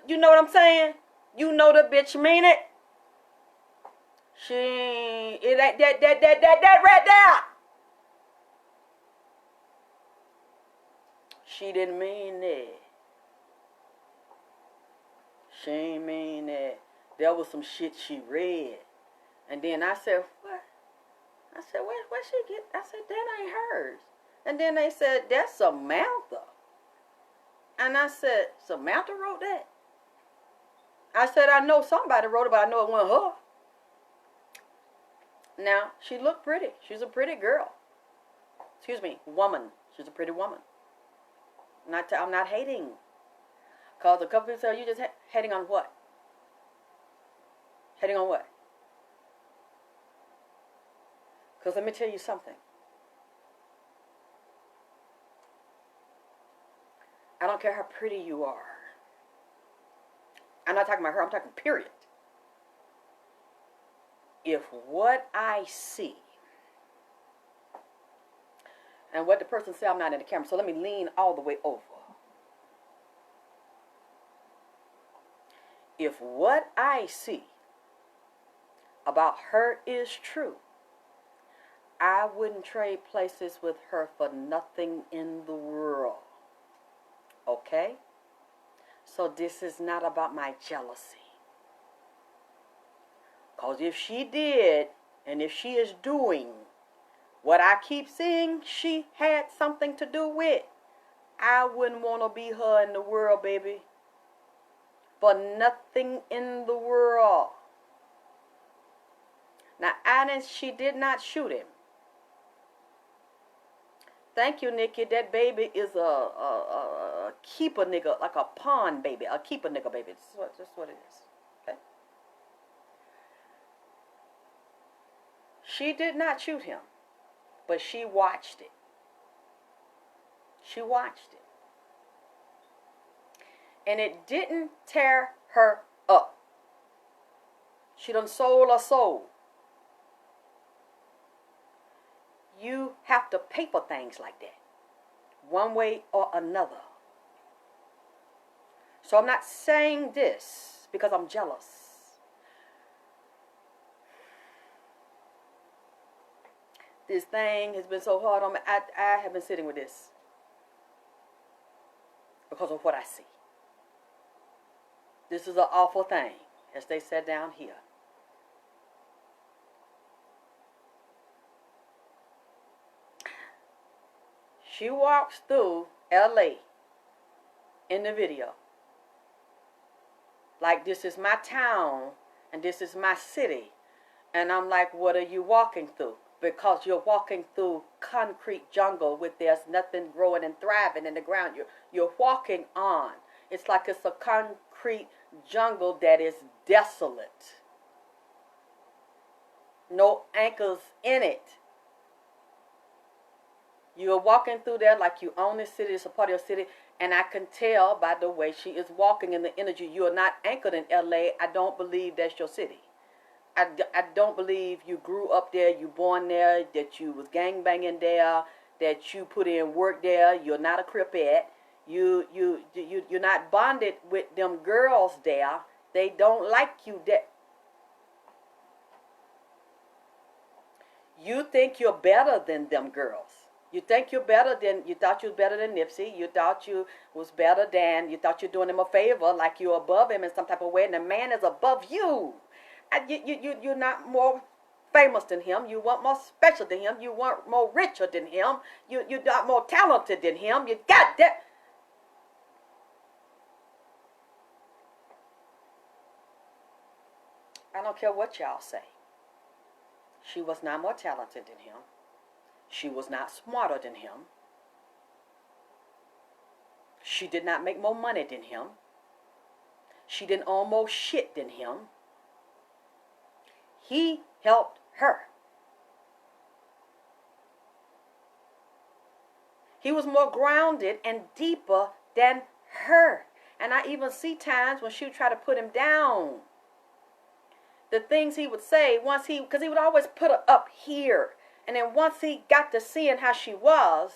You know what I'm saying? You know the bitch mean it. It ain't that right there. She didn't mean that. She ain't mean that. There was some shit she read. And then I said, what? I said, where she get? I said, that ain't hers. And then they said, that's Samantha. And I said, Samantha wrote that? I said, I know somebody wrote it, but I know it wasn't her. Now, she looked pretty. She's a pretty girl. Excuse me, woman. She's a pretty woman. I'm not hating. Because a couple people say, you just heading on what? Heading on what? Because let me tell you something. I don't care how pretty you are. I'm not talking about her. I'm talking period. If what I see and what the person said, I'm not in the camera, so let me lean all the way over. If what I see about her is true, I wouldn't trade places with her for nothing in the world. Okay? So this is not about my jealousy. Because if she did, and if she is doing what I keep seeing she had something to do with, I wouldn't want to be her in the world, baby. For nothing in the world. Now, she did not shoot him. Thank you, Nikki. That baby is a keeper nigga, like a pawn baby, a keeper nigga baby. That's what it is. Okay. She did not shoot him, but she watched it. She watched it. And it didn't tear her up. She done sold her soul. You have to pay for things like that, one way or another. So I'm not saying this because I'm jealous. This thing has been so hard on me. I have been sitting with this because of what I see. This is an awful thing, as they said down here. She walks through LA in the video like this is my town and this is my city. And I'm like, what are you walking through? Because you're walking through concrete jungle with there's nothing growing and thriving in the ground. You're walking on. It's like it's a concrete jungle that is desolate. No anchors in it. You're walking through there like you own this city, it's a part of your city, and I can tell by the way she is walking in the energy. You are not anchored in LA. I don't believe that's your city. I don't believe you grew up there, you born there, that you was gangbanging there, that you put in work there. You're not a cripette. You're not bonded with them girls there. They don't like you there. You think you're better than them girls. You think you're better than, you thought you was better than Nipsey. You thought you was better than, you thought you're doing him a favor, like you're above him in some type of way, and the man is above you. You're not more famous than him. You weren't more special than him. You weren't more richer than him. You're not more talented than him. You got that. I don't care what y'all say. She was not more talented than him. She was not smarter than him. She did not make more money than him. She didn't own more shit than him. He helped her. He was more grounded and deeper than her. And I even see times when she would try to put him down. The things he would say once because he would always put her up here. And then once he got to seeing how she was,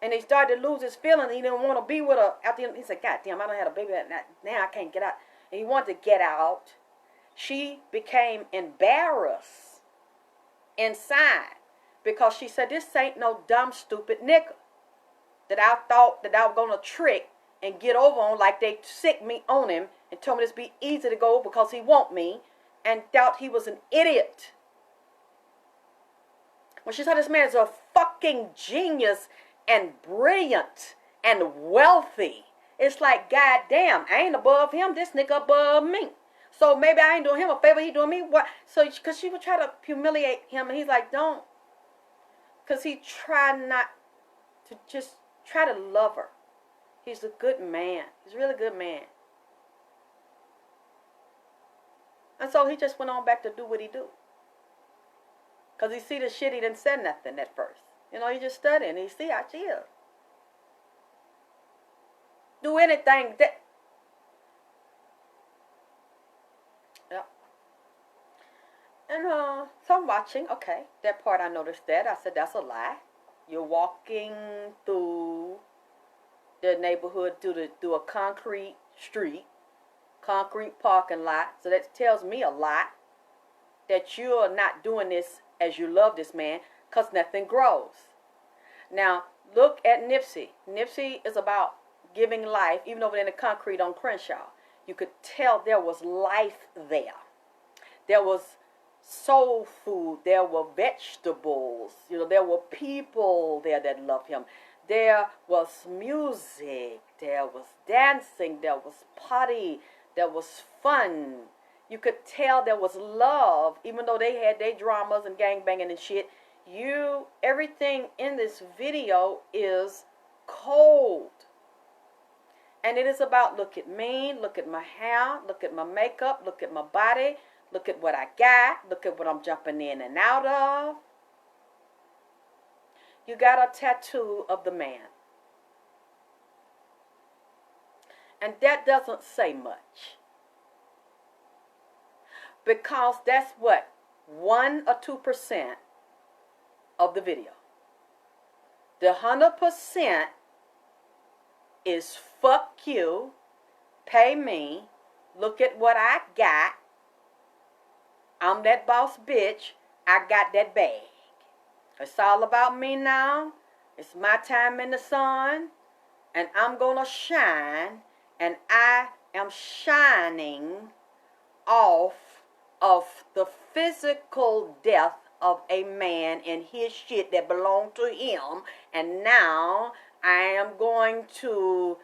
and he started to lose his feelings, he didn't want to be with her. After he said, God damn, I done had a baby, now I can't get out. And he wanted to get out. She became embarrassed inside because she said, this ain't no dumb, stupid nigga that I thought that I was going to trick and get over on like they sick me on him and told me this be easy to go because he want me, and thought he was an idiot. When she saw this man is a fucking genius and brilliant and wealthy, it's like, God damn, I ain't above him. This nigga above me. So maybe I ain't doing him a favor. He doing me what? So, because she would try to humiliate him. And he's like, don't. Because he tried not to just try to love her. He's a good man. He's a really good man. And so he just went on back to do what he do. Because he see the shit, he didn't say nothing at first. You know, he just studying. He see how she is. Do anything that... Yep. And so I'm watching. Okay, that part I noticed that. I said, that's a lie. You're walking through the neighborhood through a concrete street, concrete parking lot. So that tells me a lot that you're not doing this as you love this man, because nothing grows. Now, look at Nipsey. Nipsey is about giving life, even over in the concrete on Crenshaw. You could tell there was life there. There was soul food. There were vegetables. You know, there were people there that loved him. There was music. There was dancing. There was party. There was fun. You could tell there was love, even though they had their dramas and gangbanging and shit. Everything in this video is cold. And it is about, look at me, look at my hair, look at my makeup, look at my body, look at what I got, look at what I'm jumping in and out of. You got a tattoo of the man. And that doesn't say much. Because that's what, 1 or 2% of the video. The 100% is fuck you, pay me, look at what I got. I'm that boss bitch. I got that bag. It's all about me now. It's my time in the sun. And I'm gonna shine. And I am shining off of the physical death of a man and his shit that belonged to him. And now I am going to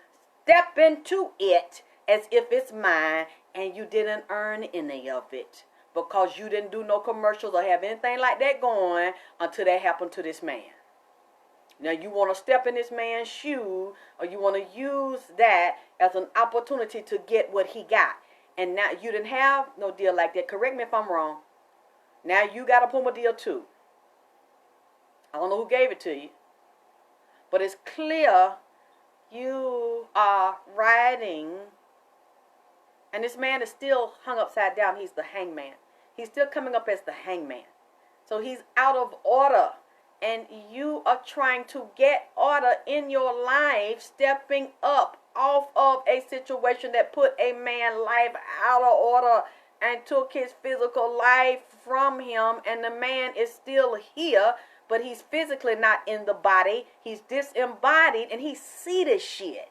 step into it as if it's mine, and you didn't earn any of it because you didn't do no commercials or have anything like that going until that happened to this man. Now you want to step in this man's shoe, or you want to use that as an opportunity to get what he got. And now you didn't have no deal like that. Correct me if I'm wrong. Now you got a Puma deal too. I don't know who gave it to you. But it's clear you are riding. And this man is still hung upside down. He's the hangman. He's still coming up as the hangman. So he's out of order. And you are trying to get order in your life, stepping up off of a situation that put a man's life out of order and took his physical life from him. And the man is still here, but he's physically not in the body. He's disembodied, and he see this shit.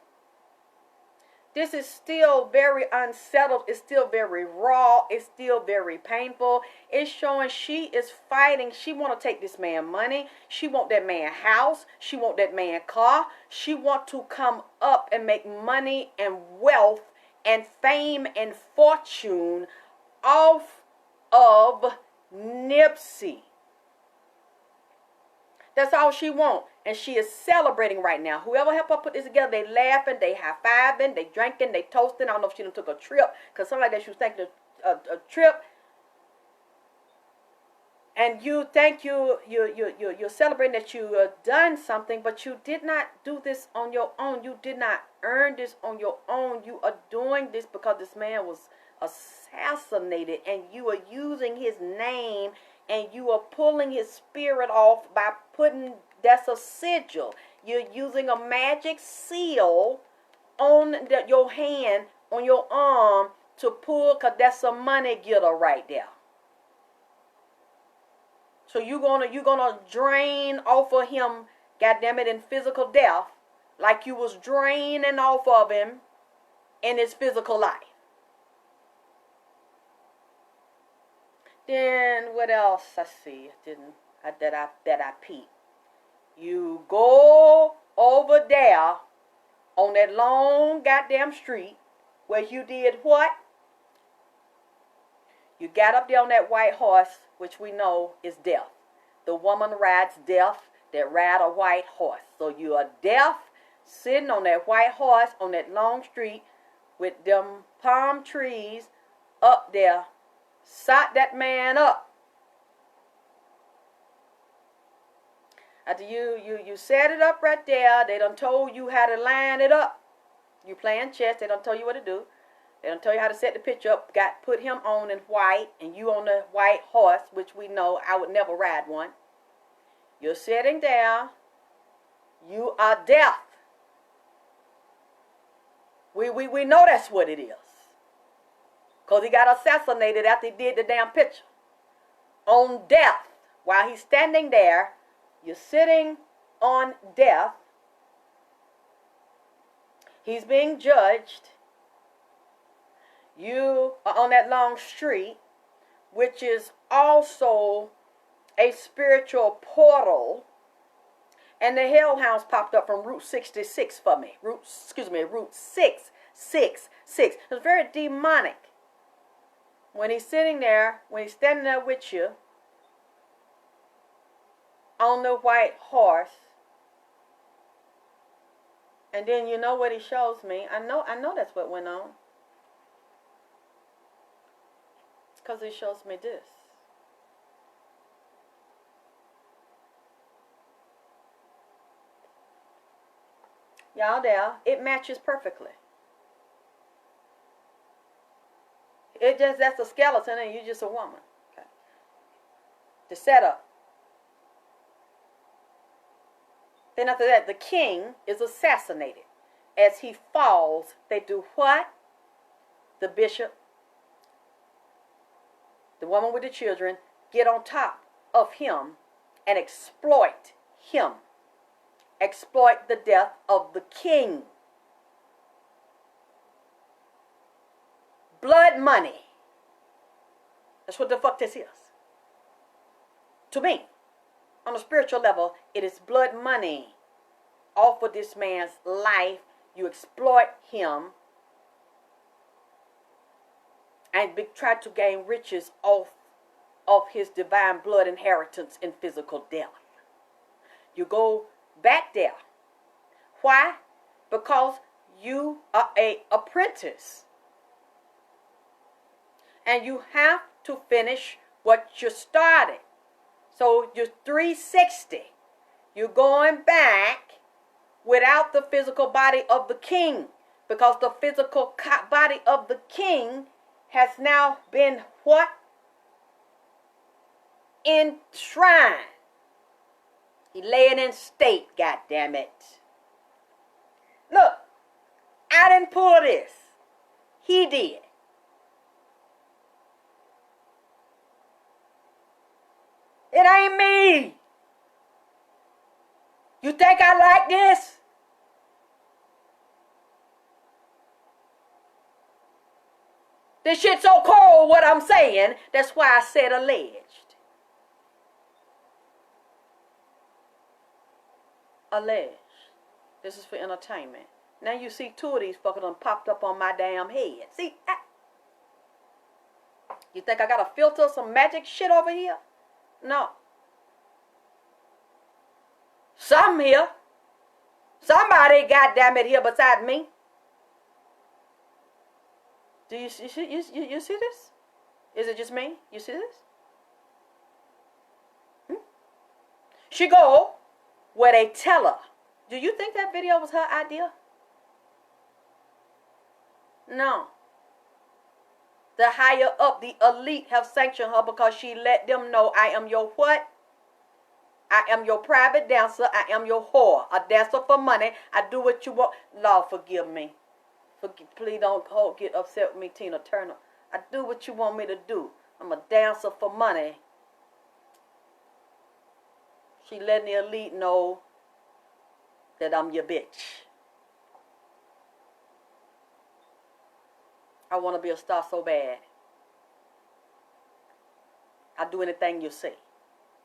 This is still very unsettled. It's still very raw. It's still very painful. It's showing she is fighting. She want to take this man money. She want that man house. She want that man car. She want to come up and make money and wealth and fame and fortune off of Nipsey. That's all she want. And she is celebrating right now. Whoever helped her put this together, they laughing, they high-fiving, they drinking, they toasting. I don't know if she done took a trip, because something like that she was taking a trip. And you think you're celebrating that you done something, but you did not do this on your own. You did not earn this on your own. You are doing this because this man was assassinated, and you are using his name, and you are pulling his spirit off by putting, that's a sigil. You're using a magic seal on your hand, on your arm, to pull, because that's a money getter right there. So you're gonna drain off of him, goddammit, in physical death, like you was draining off of him in his physical life. Then what else I see? That I peeped. You go over there on that long goddamn street where you did what? You got up there on that white horse, which we know is death. The woman rides death that ride a white horse. So you are death sitting on that white horse on that long street with them palm trees up there, sot that man up. After you set it up right there, they done told you how to line it up. You playing chess, they done tell you what to do. They done tell you how to set the picture up. Put him on in white and you on the white horse, which we know I would never ride one. You're sitting there. You are deaf. We know that's what it is. Because he got assassinated after he did the damn picture. On death. While he's standing there, you're sitting on death. He's being judged. You are on that long street, which is also a spiritual portal. And the hellhounds popped up from Route 66 for me. Route 666. It's very demonic. When he's sitting there, when he's standing there with you, on the white horse, and then you know what he shows me. I know that's what went on. Because he shows me this. Y'all there, it matches perfectly. That's a skeleton and you're just a woman. Okay. The setup. Then after that, the king is assassinated. As he falls, they do what? The bishop, the woman with the children, get on top of him and exploit him. Exploit the death of the king. Blood money. That's what the fuck this is. To me. On a spiritual level, it is blood money off of this man's life. You exploit him and try to gain riches off of his divine blood inheritance in physical death. You go back there. Why? Because you are an apprentice. And you have to finish what you started. So you're 360. You're going back without the physical body of the king. Because the physical body of the king has now been what? Enshrined. He laying in state, goddammit. Look, I didn't pull this. He did. It ain't me. You think I like this? This shit's so cold, what I'm saying. That's why I said alleged. Alleged. This is for entertainment. Now you see two of these fuckers done popped up on my damn head. See? You think I got to filter some magic shit over here? No. Some here. Somebody, goddammit, here beside me. Do you see this? Is it just me? You see this? She go where they tell her. Do you think that video was her idea? No. The higher up, the elite have sanctioned her because she let them know, I am your what? I am your private dancer. I am your whore. A dancer for money. I do what you want. Lord, forgive me. Please don't get upset with me, Tina Turner. I do what you want me to do. I'm a dancer for money. She letting the elite know that I'm your bitch. I want to be a star so bad. I'll do anything you say.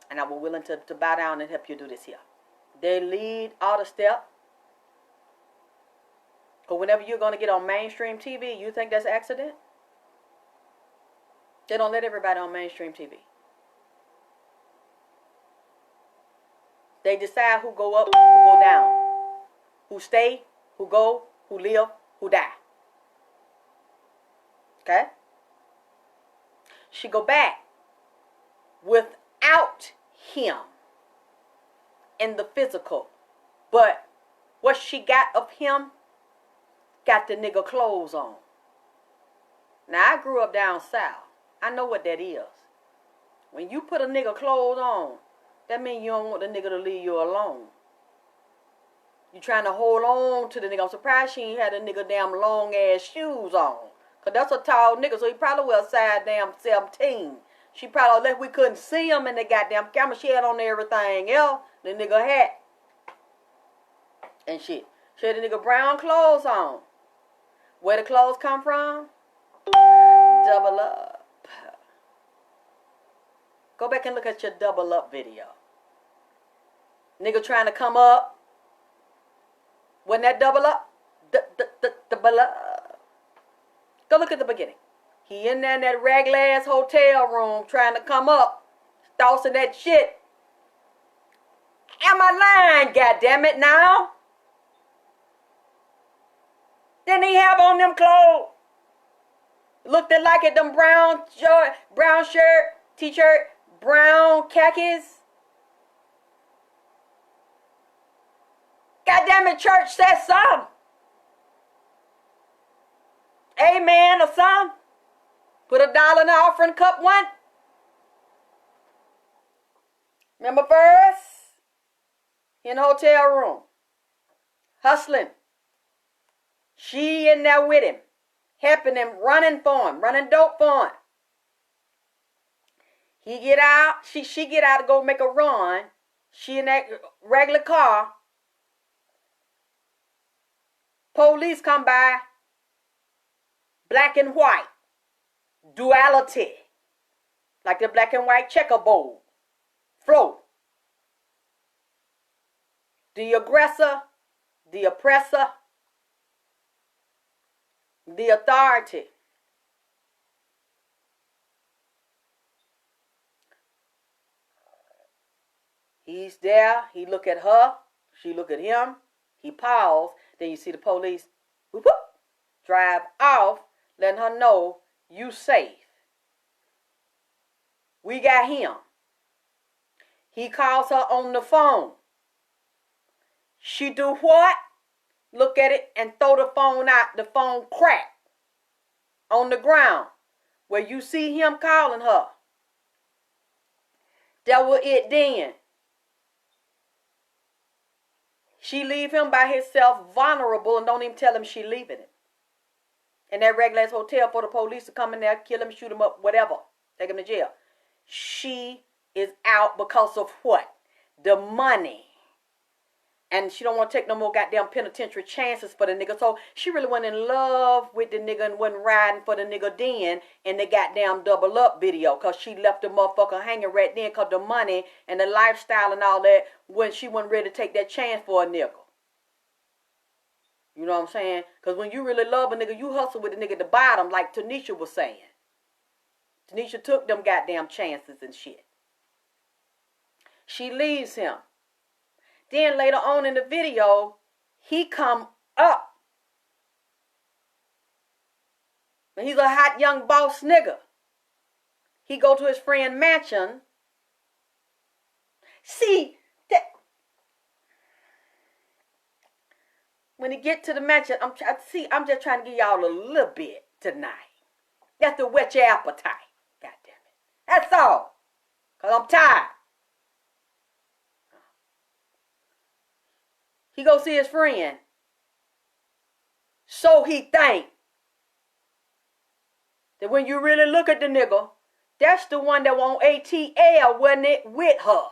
And I will willing to bow down and help you do this here. They lead all the step. Because whenever you're going to get on mainstream TV, you think that's an accident? They don't let everybody on mainstream TV. They decide who go up, who go down. who stay, who go, who live, who die. Okay? She go back without him in the physical. But what she got of him, got the nigga clothes on. Now, I grew up down south. I know what that is. When you put a nigga clothes on, that means you don't want the nigga to leave you alone. You trying to hold on to the nigga. I'm surprised she ain't had a nigga damn long ass shoes on. Cause that's a tall nigga, so he probably wear a size damn 17. She probably left, we couldn't see him in the goddamn camera. She had on everything else. The nigga hat. And shit. She had the nigga brown clothes on. Where the clothes come from? Double up. Go back and look at your double up video. Nigga trying to come up. Wasn't that double up? Double up. Go look at the beginning. He in there in that ragged ass hotel room trying to come up. Tossing that shit. Am I lying, goddammit, now? Didn't he have on them clothes? Looked it like it, them brown shirt, t-shirt, brown khakis. Goddamn it, church said something. Amen or something. Put $1 in the offering cup one. Remember first? In the hotel room. Hustling. She in there with him. Helping him, running for him, running dope for him. He get out, she get out to go make a run. She in that regular car. Police come by. Black and white. Duality. Like the black and white checkerboard. Flow. The aggressor, the oppressor, the authority. He's there. He look at her. She look at him. He pause. Then you see the police whoop, whoop, drive off, letting her know you safe. We got him. He calls her on the phone. She do what? Look at it and throw the phone out. The phone crack on the ground where you see him calling her. That was it then. She leave him by himself vulnerable and don't even tell him she leaving him. In that regular hotel for the police to come in there, kill him, shoot him up, whatever. Take him to jail. She is out because of what? The money. And she don't want to take no more goddamn penitentiary chances for the nigga. So she really went in love with the nigga and wasn't riding for the nigga then in the goddamn double up video. Because she left the motherfucker hanging right then because the money and the lifestyle and all that when she wasn't ready to take that chance for a nigga. You know what I'm saying? Because when you really love a nigga, you hustle with the nigga at the bottom like Tanisha was saying. Tanisha took them goddamn chances and shit. She leaves him. Then later on in the video, he come up. And he's a hot young boss nigga. He go to his friend mansion. See, that when he get to the mansion, I'm just trying to give y'all a little bit tonight. That's to whet your appetite. God damn it. That's all. Because I'm tired. He go see his friend. So he think that when you really look at the nigga, that's the one that was on ATL, wasn't it, with her?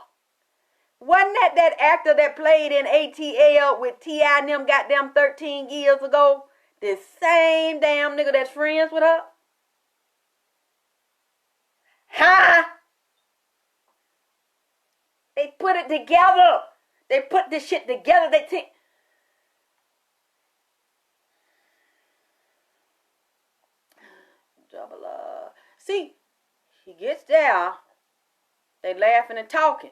Wasn't that actor that played in ATL with T.I. and them goddamn 13 years ago? The same damn nigga that's friends with her? Huh? They put it together. They put this shit together. They think. Double up. See, he gets there. They laughing and talking.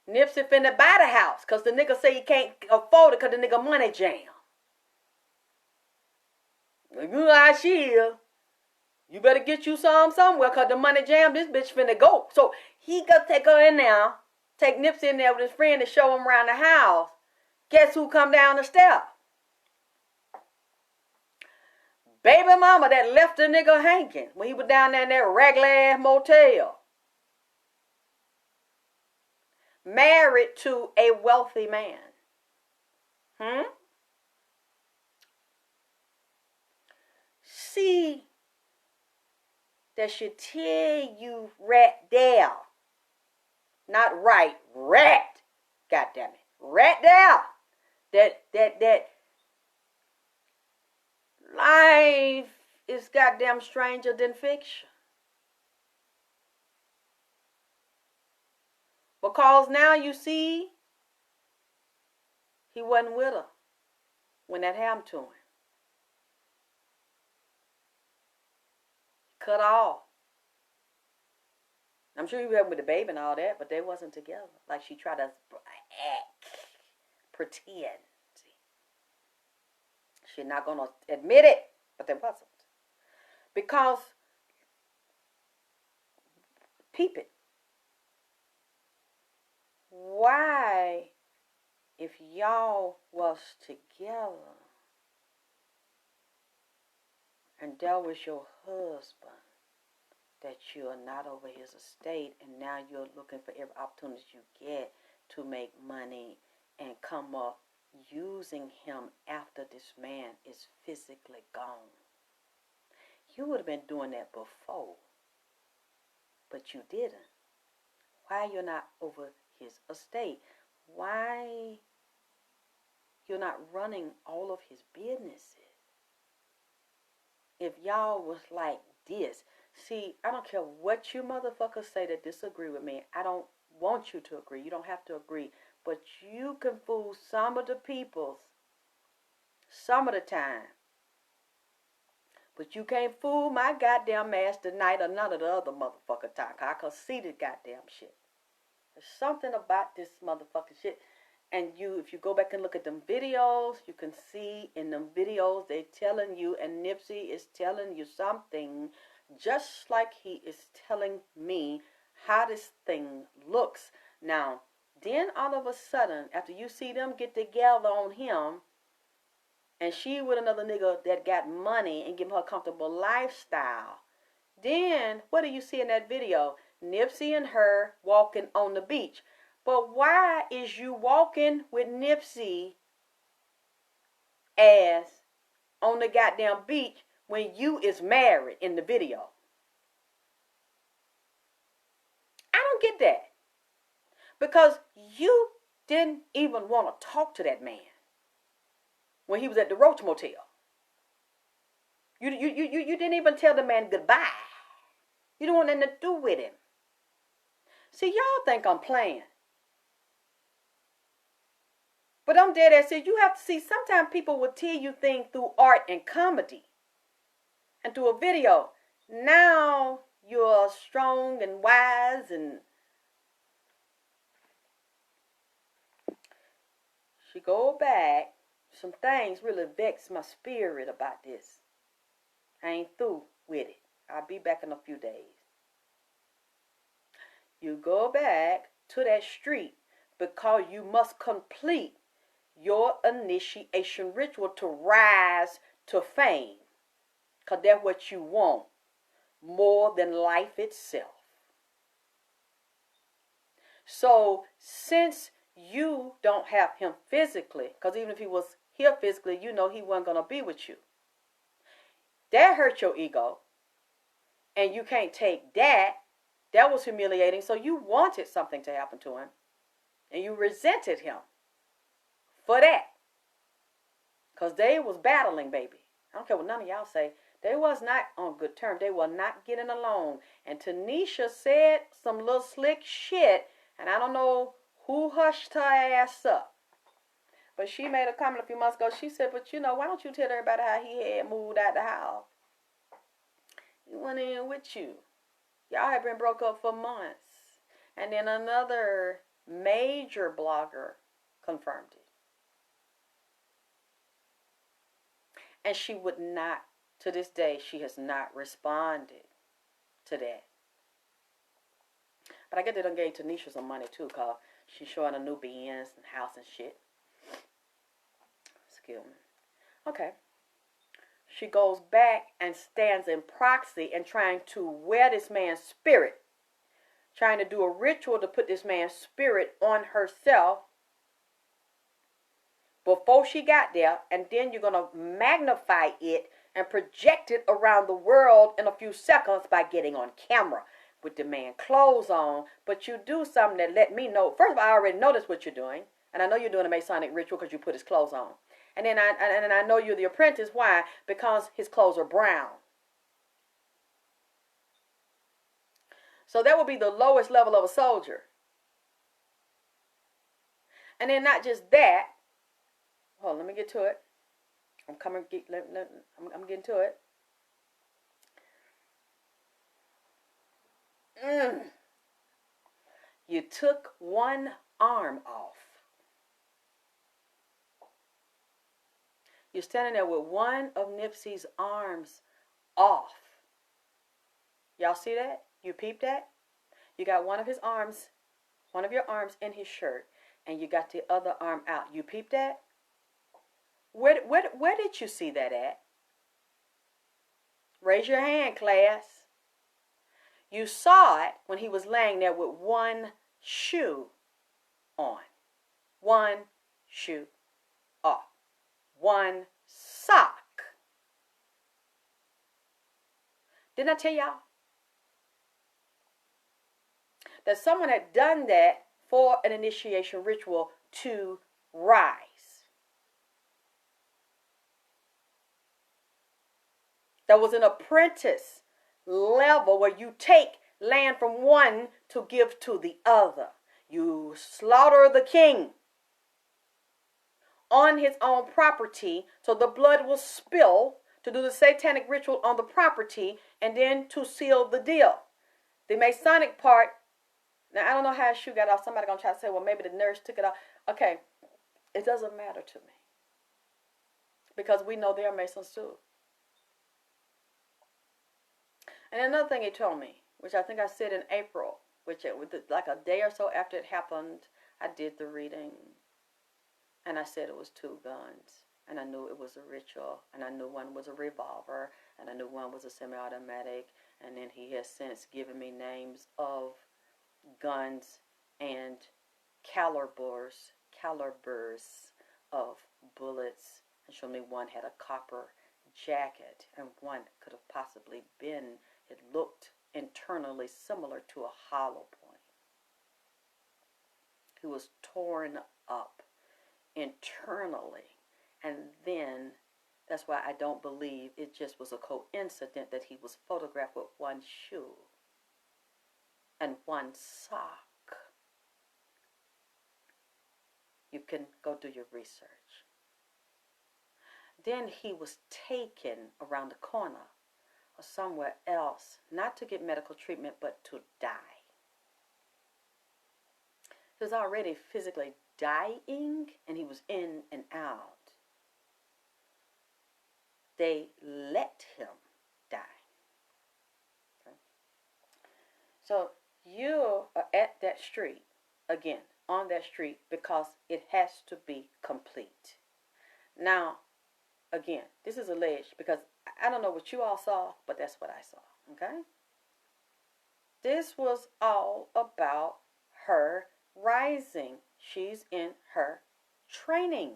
Nipsey finna buy the house because the nigga say he can't afford it because the nigga money jam. You know how she is. You better get you some somewhere because the money jam, this bitch finna go. So he gonna take her in there, take Nipsey in there with his friend to show him around the house. Guess who come down the step? Baby mama that left the nigga hanging when he was down there in that ragged ass motel. Married to a wealthy man. See, that should tell you rat there. Not right, rat. God damn it. Rat there. That life is goddamn stranger than fiction. Because now you see, he wasn't with her when that happened to him. Cut off. I'm sure he was with the baby and all that, but they wasn't together. Like she tried to act, pretend. She's not going to admit it, but they wasn't. Because, peep it. Why, if y'all was together and that was your husband, that you are not over his estate and now you're looking for every opportunity you get to make money and come up using him after this man is physically gone. You would have been doing that before, but you didn't. Why you're not over his estate? Why you're not running all of his businesses? If y'all was like this, see, I don't care what you motherfuckers say that disagree with me. I don't want you to agree. You don't have to agree. But you can fool some of the peoples some of the time. But you can't fool my goddamn ass tonight or none of the other motherfucker time. I can see the goddamn shit. There's something about this motherfucking shit. And if you go back and look at them videos, you can see in them videos they're telling you, and Nipsey is telling you something, just like he is telling me how this thing looks. Now, then all of a sudden, after you see them get together on him, and she with another nigga that got money and give her a comfortable lifestyle, then what do you see in that video? Nipsey and her walking on the beach. But why is you walking with Nipsey ass on the goddamn beach when you is married in the video? I don't get that. Because you didn't even want to talk to that man when he was at the Roach Motel. You didn't even tell the man goodbye. You don't want nothing to do with him. See, y'all think I'm playing. But I'm dead ass serious. You have to see, sometimes people will tell you things through art and comedy and through a video. Now you're strong and wise, and she go back. Some things really vex my spirit about this. I ain't through with it. I'll be back in a few days. You go back to that street because you must complete your initiation ritual to rise to fame. Because that's what you want more than life itself. So since you don't have him physically, because even if he was here physically, you know he wasn't going to be with you. That hurt your ego. And you can't take that. That was humiliating. So you wanted something to happen to him. And you resented him for that. Because they was battling, baby. I don't care what none of y'all say. They was not on good terms. They were not getting along. And Tanisha said some little slick shit. And I don't know who hushed her ass up. But she made a comment a few months ago. She said, but you know, why don't you tell everybody how he had moved out the house? He went in with you. Y'all had been broke up for months. And then another major blogger, confirmed it. And she would not, to this day, she has not responded to that. But I get they done gave Tanisha some money too, because she's showing a new Benz and house and shit. Excuse me. Okay. She goes back and stands in proxy and trying to wear this man's spirit. Trying to do a ritual to put this man's spirit on herself before she got there. And then you're going to magnify it and project it around the world in a few seconds by getting on camera with the man clothes on. But you do something that let me know. First of all, I already noticed what you're doing. And I know you're doing a Masonic ritual because you put his clothes on. And then I know you're the apprentice. Why? Because his clothes are brown. So that would be the lowest level of a soldier. And then not just that. Hold on, let me get to it. I'm getting to it. You took one arm off. You're standing there with one of Nipsey's arms off. Y'all see that? You peeped that? You got one of his arms, one of your arms in his shirt, and you got the other arm out. You peeped that? Where did you see that at? Raise your hand, class. You saw it when he was laying there with one shoe on. One shoe off. One sock. Didn't I tell y'all that someone had done that for an initiation ritual to rise? There was an apprentice level where you take land from one to give to the other. You slaughter the king on his own property, so the blood will spill to do the satanic ritual on the property and then to seal the deal. The Masonic part, now I don't know how his shoe got off. Somebody gonna try to say, well, maybe the nurse took it off. Okay, it doesn't matter to me because we know they are Masons too. And another thing he told me, which I think I said in April, which it was like a day or so after it happened, I did the reading. And I said it was two guns. And I knew it was a ritual. And I knew one was a revolver. And I knew one was a semi-automatic. And then he has since given me names of guns and calibers of bullets. And showed me one had a copper jacket. And one could have possibly been, it looked internally similar to a hollow point. He was torn up internally, and then that's why I don't believe it just was a coincidence that he was photographed with one shoe and one sock. You can go do your research. Then he was taken around the corner or somewhere else, not to get medical treatment, but to die. He was already physically dying, and he was in and out. They let him die. Okay? So you are at that street, again, on that street, because it has to be complete. Now, again, this is alleged, because I don't know what you all saw, but that's what I saw, okay? This was all about her rising. She's in her training.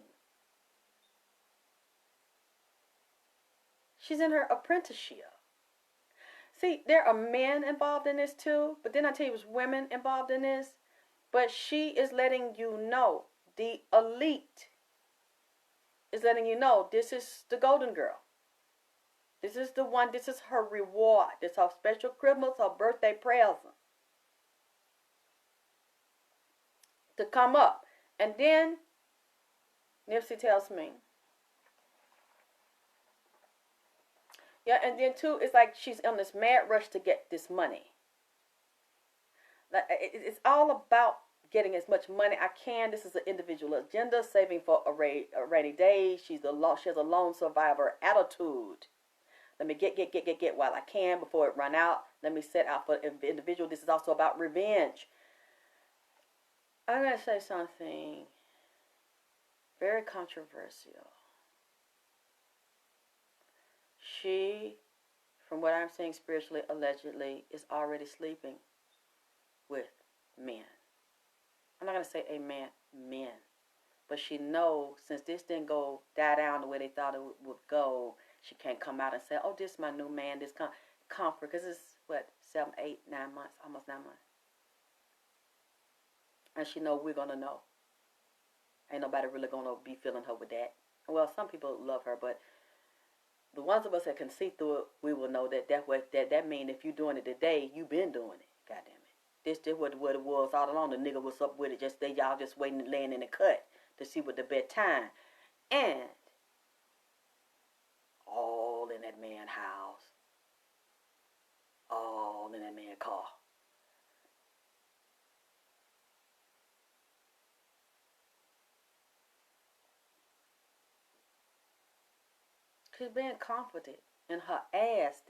She's in her apprenticeship. See, there are men involved in this too, but then I tell you there's women involved in this. But she is letting you know, the elite is letting you know, this is the golden girl. This is the one, this is her reward. This is her special Christmas, her birthday present. To come up. And then Nipsey tells me, yeah, and then too, it's like she's on this mad rush to get this money. Like, it's all about getting as much money I can. This is an individual agenda, saving for a rainy day. She has a lone survivor attitude. Let me get while I can before it run out. Let me set out for the individual. This is also about revenge. I'm going to say something very controversial. She, from what I'm saying spiritually, allegedly, is already sleeping with men. I'm not going to say amen, men. But she knows, since this didn't die down the way they thought it would go, she can't come out and say, oh, this is my new man, this comfort. Because it's, 7, 8, 9 months, almost 9 months. And she knows we're going to know. Ain't nobody really going to be feeling her with that. Well, some people love her, but the ones of us that can see through it, we will know that means if you're doing it today, you've been doing it. God damn it. This is what it was all along. The nigga was up with it. Y'all just waiting, laying in the cut to see what the bedtime. And all in that man's house. All in that man's car. She's being comforted in her ass.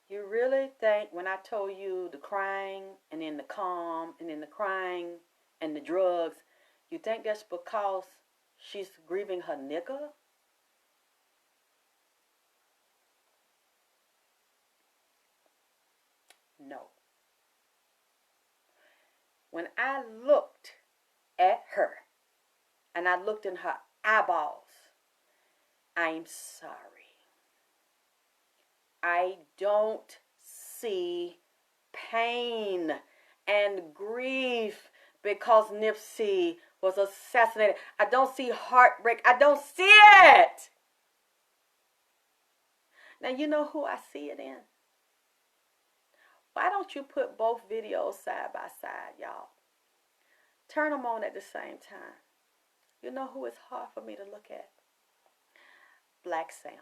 You really think when I told you the crying and then the calm and then the crying and the drugs, you think that's because she's grieving her nigga? No. When I looked at her and I looked in her eyeballs, I'm sorry. I don't see pain and grief because Nipsey was assassinated. I don't see heartbreak. I don't see it. Now, you know who I see it in? Why don't you put both videos side by side, y'all? Turn them on at the same time. You know who it's hard for me to look at? Black Sam.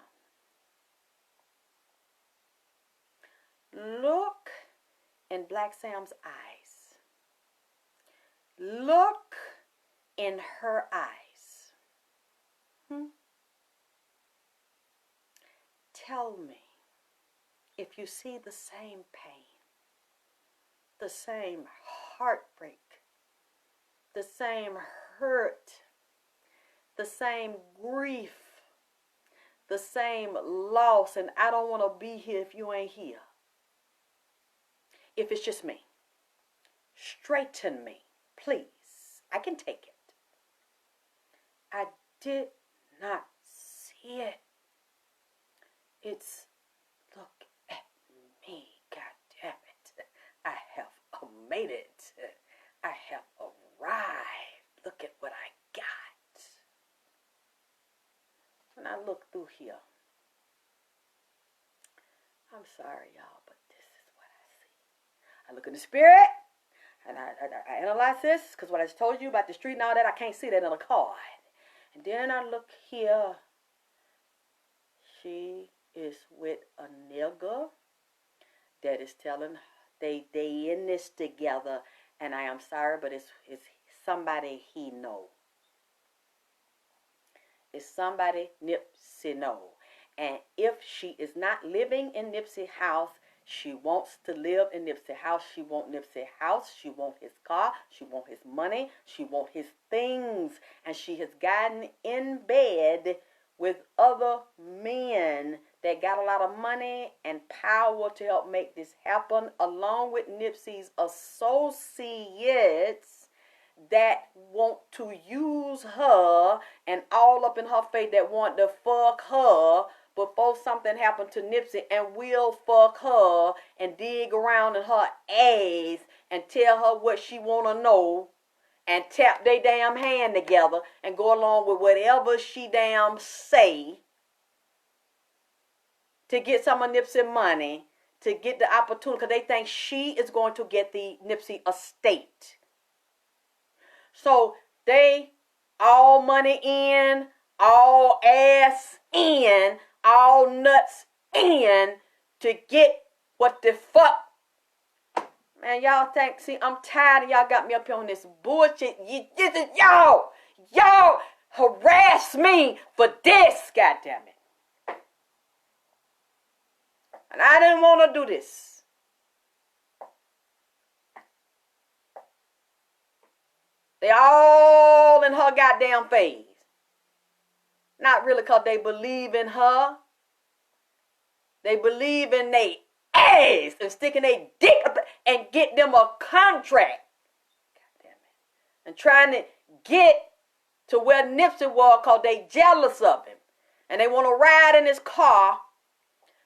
Look in Black Sam's eyes. Look in her eyes. Tell me if you see the same pain, the same heartbreak, the same hurt, the same grief, the same loss, and I don't want to be here if you ain't here. If it's just me, straighten me, please. I can take it. I did not see it. It's, look at me, God damn it. I have made it. I have arrived. Look at what I got. When I look through here, I'm sorry, y'all, but this is what I see. I look in the spirit, and I analyze this, because what I just told you about the street and all that, I can't see that in a card. And then I look here. She is with a nigga that is telling they in this together, and I am sorry, but it's somebody he know. It's somebody Nipsey know. And if she is not living in Nipsey house, she wants to live in Nipsey house. She want Nipsey house. She want his car. She want his money. She want his things. And she has gotten in bed with other men that got a lot of money and power to help make this happen, along with Nipsey's associates that want to use her and all up in her face that want to fuck her before something happened to Nipsey, and will fuck her and dig around in her ass and tell her what she want to know and tap their damn hand together and go along with whatever she damn say to get some of Nipsey money, to get the opportunity, because they think she is going to get the Nipsey estate. So they all money in, all ass in, all nuts in to get what the fuck Man, y'all think, see, I'm tired of y'all got me up here on this bullshit. Y'all harass me for this, goddammit. And I didn't want to do this. They all in her goddamn face. Not really because they believe in her. They believe in they ass and sticking their dick up and get them a contract. God damn it. And trying to get to where Nipsey was because they jealous of him. And they want to ride in his car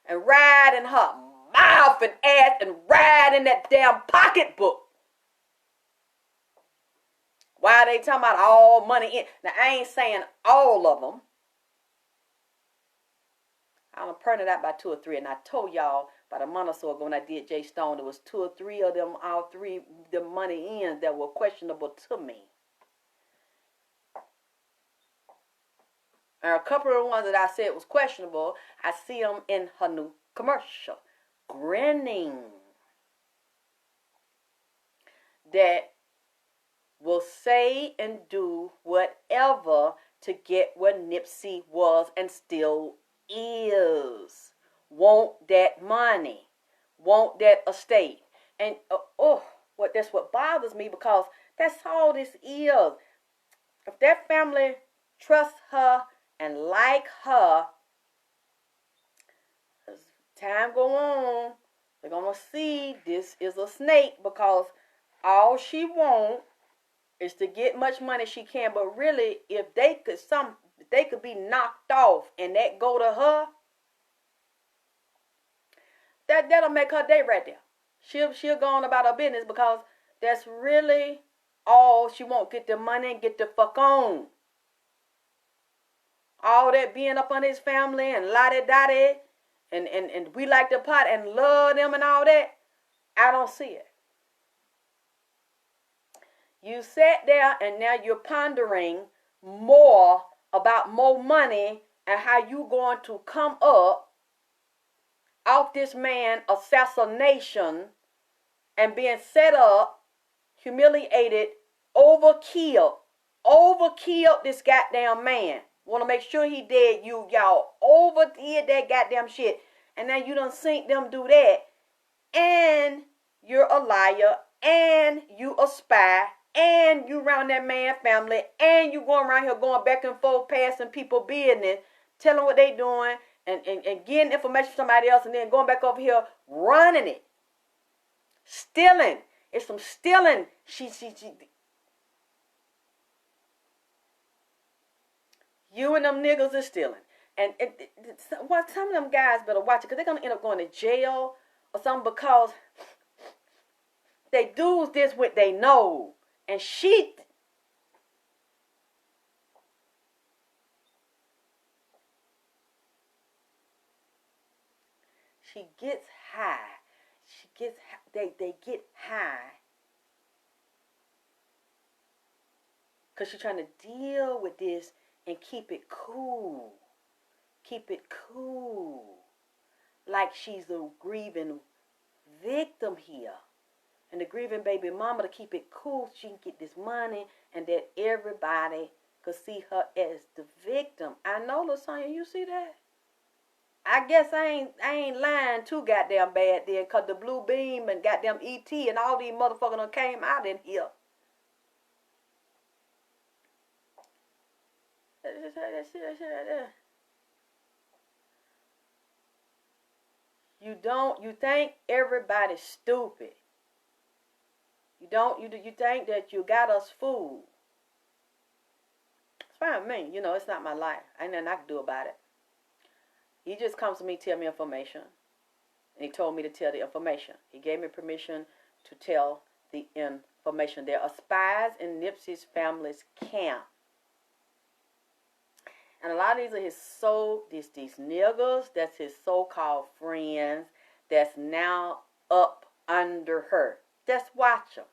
and ride in her mouth and ass and ride in that damn pocketbook. Why are they talking about all money in? Now, I ain't saying all of them. I'm going to print it out by 2 or 3. And I told y'all about a month or so ago when I did Jay Stone, there was 2 or 3 of them, all 3, the money ends that were questionable to me. And a couple of the ones that I said was questionable, I see them in her new commercial. Grinning. That will say and do whatever to get where Nipsey was and still is. Want that money. Want that estate. And that's what bothers me, because that's all this is. If that family trusts her and like her, as time go on, they're gonna see this is a snake, because all she wants is to get much money she can. But really, if they could be knocked off and that go to her, that'll make her day right there. She'll go on about her business, because that's really all she won't. Get the money and get the fuck on. All that being up on his family and la-di-da-di and we like the pot and love them and all that, I don't see it. You sat there and now you're pondering more about more money and how you going to come up off this man assassination and being set up, humiliated, overkilled this goddamn man. Want to make sure he dead. Y'all overdid that goddamn shit. And now you done seen them do that. And you're a liar. And you a spy. And you around that man family. And you going around here going back and forth, passing people business, telling what they doing, and getting information from somebody else, and then going back over here running it. Stealing. It's some stealing. You and them niggas are stealing. And some of them guys better watch it, because they're going to end up going to jail or something, because they do this with they know. And she gets high. They get high because she's trying to deal with this and keep it cool. Keep it cool. Like she's a grieving victim here. And the grieving baby mama, to keep it cool, she can get this money, and that everybody could see her as the victim. I know, LaSonya, you see that? I guess I ain't lying too goddamn bad then, because the Blue Beam and goddamn E.T. and all these motherfuckers done came out in here. That shit right there. You think everybody's stupid. You think that you got us fooled. It's fine with me. You know, it's not my life. Ain't nothing I can do about it. He just comes to me, tell me information. And he told me to tell the information. He gave me permission to tell the information. There are spies in Nipsey's family's camp. And a lot of these are these niggas, that's his so-called friends, that's now up under her. Just watch them.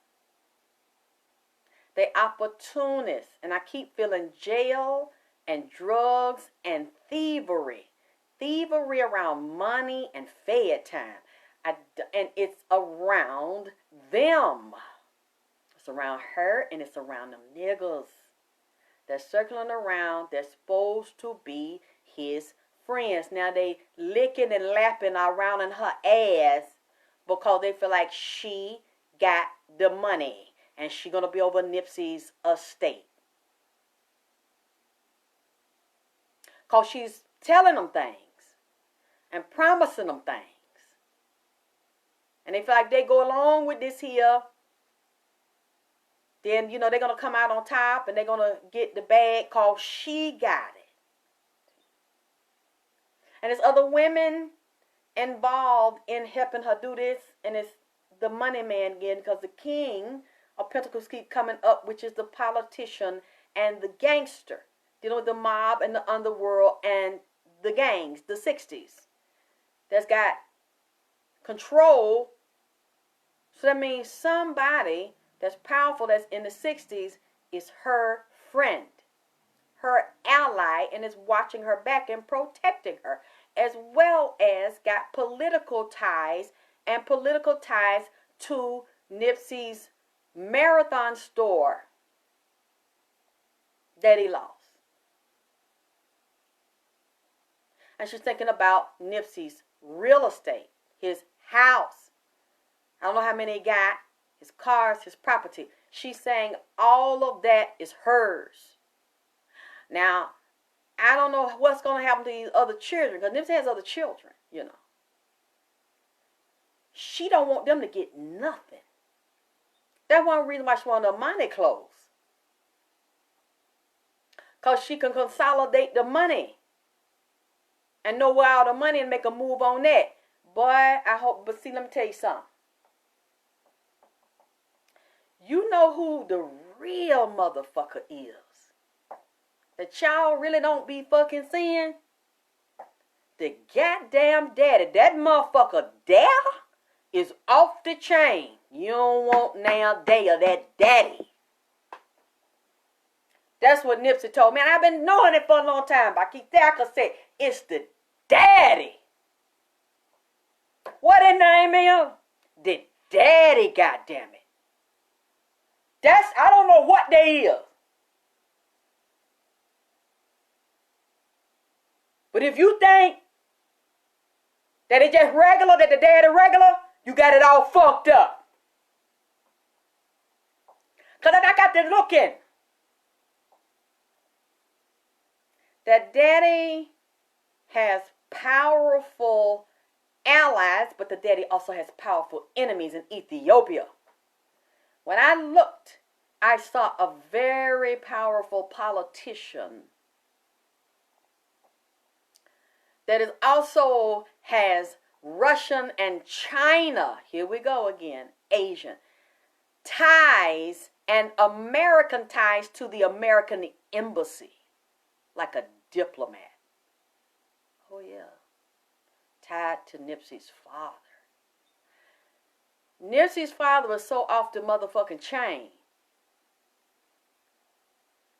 They opportunists. And I keep feeling jail and drugs and thievery. Thievery around money and fed time. And it's around them. It's around her and it's around them niggas. They're circling around. They're supposed to be his friends. Now they licking and lapping around in her ass because they feel like she got the money and she gonna be over Nipsey's estate. Because she's telling them things and promising them things. And they feel like they go along with this here, then, you know, they're going to come out on top and they're going to get the bag because she got it. And there's other women involved in helping her do this. And it's the money man again, because the king of Pentacles keep coming up, which is the politician and the gangster. Dealing with the mob and the underworld and the gangs, the 60s. That's got control. So that means somebody that's powerful that's in the 60s is her friend, her ally, and is watching her back and protecting her, as well as got political ties to Nipsey's marathon store that he lost. And she's thinking about Nipsey's real estate, his house. I don't know how many he got, his cars, his property. She's saying all of that is hers. Now, I don't know what's going to happen to these other children, because Nipsey has other children, you know. She don't want them to get nothing. That's one reason why she wanted the money closed. Because she can consolidate the money and know where all the money and make a move on that. Boy, I hope, but see, let me tell you something. You know who the real motherfucker is that y'all really don't be fucking seeing? The goddamn daddy. That motherfucker there is off the chain. You don't want now there, that daddy. That's what Nipsey told me. And I've been knowing it for a long time. But I keep there, I could say, it's the daddy. What his name is? The daddy, goddammit. I don't know what they is. But if you think that it's just regular, that the daddy regular, you got it all fucked up. Because I got to looking. That daddy has powerful allies, but the daddy also has powerful enemies in Ethiopia. When I looked, I saw a very powerful politician that is also has Russian and China, here we go again, Asian, ties and American ties to the American embassy, like a diplomat. Oh yeah, tied to Nipsey's father. Nipsey's father was so off the motherfucking chain.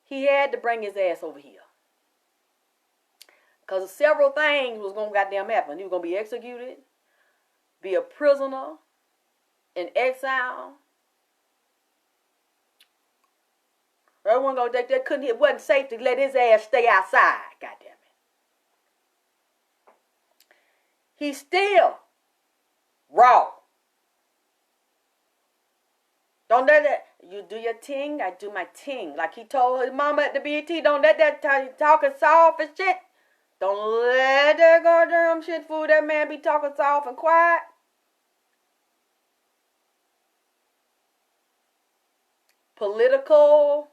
He had to bring his ass over here. Because several things was going to goddamn happen. He was going to be executed, be a prisoner, in exile. It wasn't safe to let his ass stay outside, goddamn it. He's still raw. Don't let that, you do your ting, I do my ting. Like he told his mama at the BET, don't let that talking soft and shit. Don't let that goddamn shit fool that man be talking soft and quiet. Political,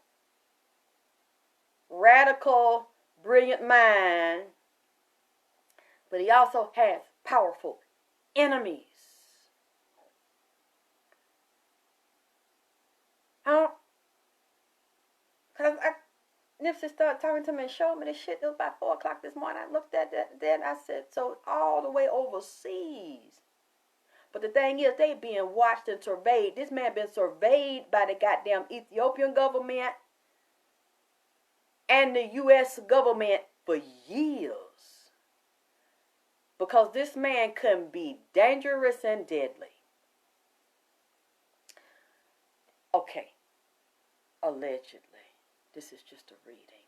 radical, brilliant mind. But he also has powerful enemies. Nipsey started talking to me and showed me this shit. It was about 4 o'clock this morning. I looked at that. Then I said, so all the way overseas. But the thing is, they being watched and surveyed. This man been surveyed by the goddamn Ethiopian government and the U.S. government for years. because this man can be dangerous and deadly. Okay, allegedly, this is just a reading.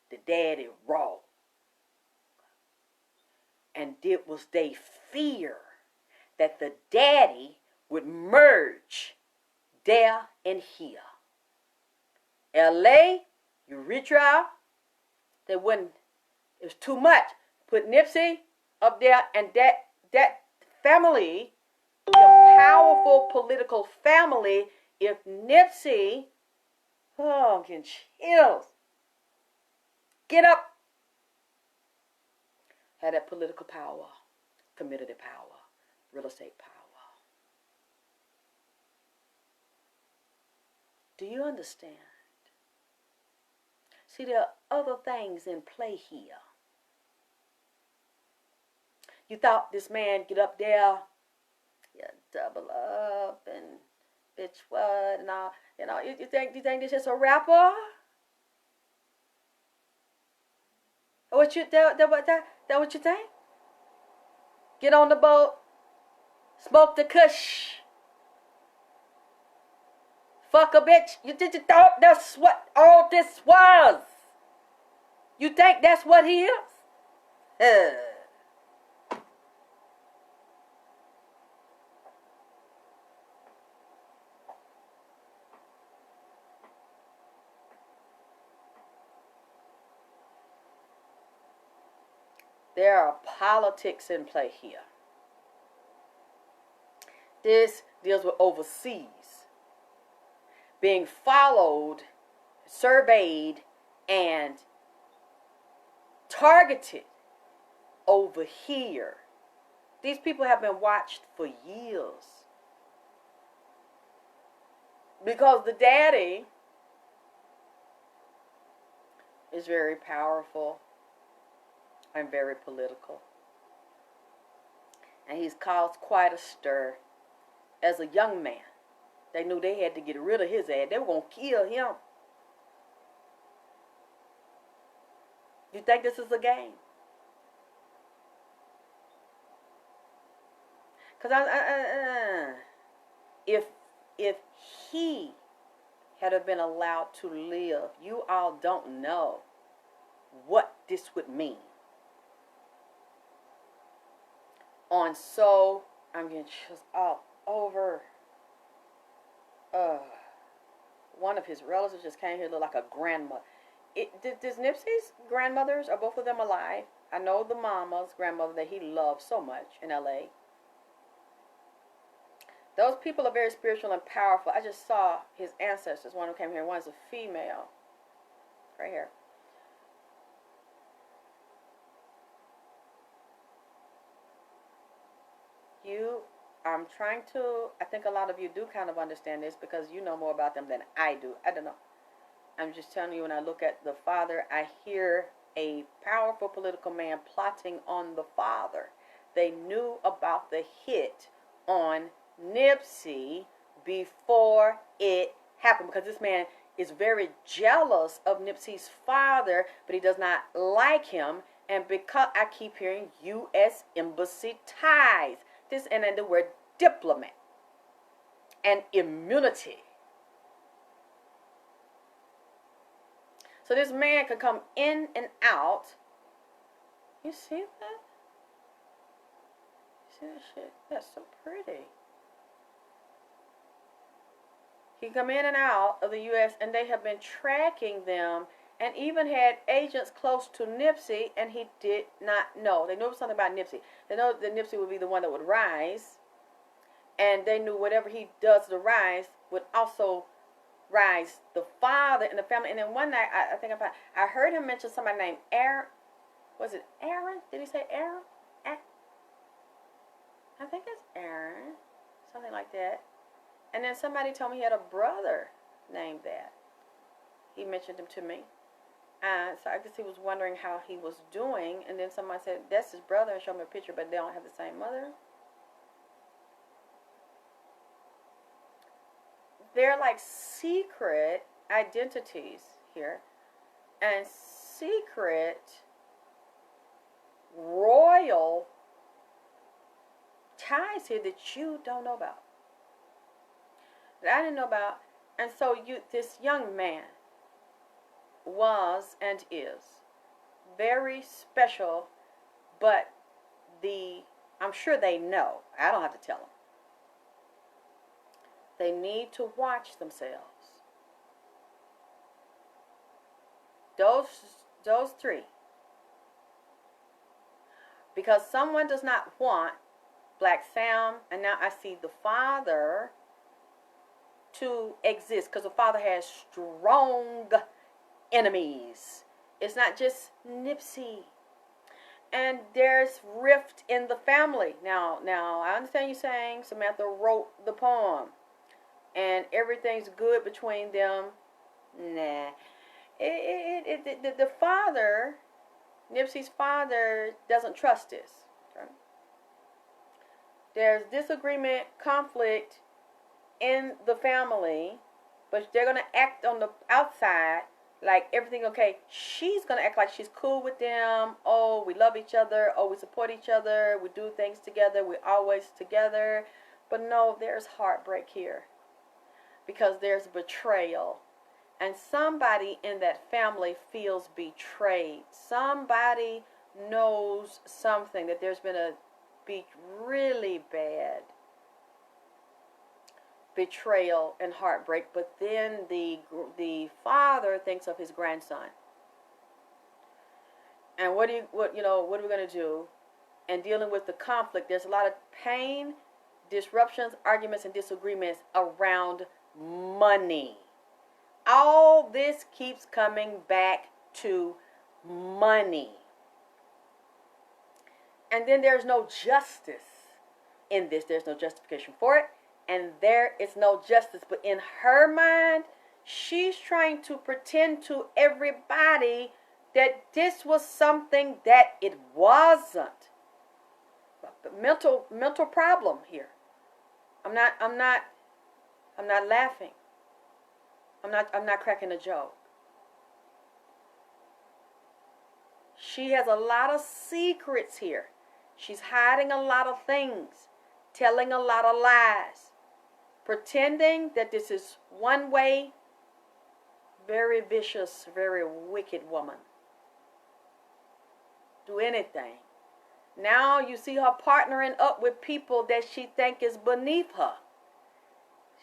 The daddy raw. And it was they fear that the daddy would merge there and here. LA, you reach out, they wouldn't, it was too much. Put Nipsey up there, and that family, the powerful political family, if Nipsey, oh, I'm getting chills. Get up. Had that political power, community power, real estate power. Do you understand? See, there are other things in play here. You thought this man get up there, yeah, double up and bitch what and all. You know, you think this is a rapper? What you that what you think? Get on the boat, smoke the kush, fuck a bitch. You thought that's what all this was? You think that's what he is? There are politics in play here. This deals with overseas. Being followed, surveyed, and targeted over here. These people have been watched for years. Because the daddy is very powerful and very political. And he's caused quite a stir as a young man. They knew they had to get rid of his ass. They were going to kill him. You think this is a game? Because if he had been allowed to live, you all don't know what this would mean. I'm getting chills all over. One of his relatives just came here, looked like a grandmother. Does Nipsey's grandmothers, are both of them alive? I know the mama's grandmother that he loved so much in LA. Those people are very spiritual and powerful. I just saw his ancestors. One who came here, one's a female. Right here. I think a lot of you do kind of understand this because you know more about them than I do. I don't know. I'm just telling you, when I look at the father, I hear a powerful political man plotting on the father. They knew about the hit on Nipsey before it happened because this man is very jealous of Nipsey's father, but he does not like him. And because I keep hearing U.S. Embassy ties, this and then the word diplomat and immunity. So this man could come in and out. You see that? You see that shit? That's so pretty. He come in and out of the U.S. and they have been tracking them and even had agents close to Nipsey, and he did not know. They knew something about Nipsey. They know that Nipsey would be the one that would rise, and they knew whatever he does to rise would also rise the father and the family. And then one night, I heard him mention somebody named Aaron. Was it Aaron? Did he say Aaron? I think it's Aaron, something like that. And then somebody told me he had a brother named that. He mentioned him to me. So I guess he was wondering how he was doing. And then somebody said, that's his brother, and showed me a picture, but they don't have the same mother. They're like secret identities here. And secret royal surprise here that you don't know about, that I didn't know about. And so this young man was and is very special, but I'm sure they know. I don't have to tell them. They need to watch themselves. Those three. Because someone does not want Black Sam, and now I see the father, to exist, because the father has strong enemies. It's not just Nipsey. And there's rift in the family. Now I understand you saying Samantha wrote the poem and everything's good between them. Nah. The father, Nipsey's father, doesn't trust this. Okay? There's disagreement, conflict in the family, but they're going to act on the outside like everything okay. She's going to act like she's cool with them. Oh, we love each other. Oh, we support each other. We do things together. We're always together. But no, there's heartbreak here because there's betrayal. And somebody in that family feels betrayed. Somebody knows something, that there's been a really bad betrayal and heartbreak. But then the father thinks of his grandson. And what are we going to do? And dealing with the conflict, there's a lot of pain, disruptions, arguments, and disagreements around money. All this keeps coming back to money. And then there's no justice in this. There's no justification for it. And there is no justice. But in her mind, she's trying to pretend to everybody that this was something that it wasn't. Mental problem here. I'm not laughing. I'm not cracking a joke. She has a lot of secrets here. She's hiding a lot of things, telling a lot of lies, pretending that this is one way. Very vicious, very wicked woman. Do anything. Now you see her partnering up with people that she think is beneath her.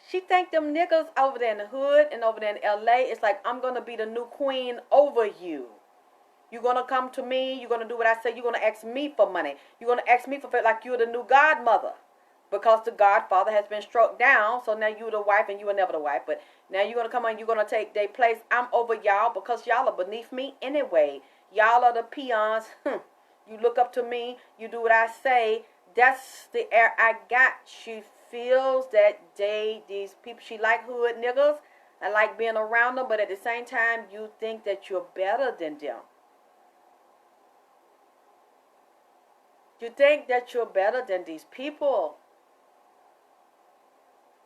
She think them niggas over there in the hood and over there in LA, it's like, I'm going to be the new queen over you. You're going to come to me. You're going to do what I say. You're going to ask me for money. You're going to ask me for like you're the new godmother. Because the godfather has been struck down. So now you're the wife and you were never the wife. But now you're going to come on. You're going to take their place. I'm over y'all because y'all are beneath me anyway. Y'all are the peons. You look up to me. You do what I say. That's the air I got. She feels that these people, she like hood niggas. I like being around them. But at the same time, you think that you're better than them. You think that you're better than these people.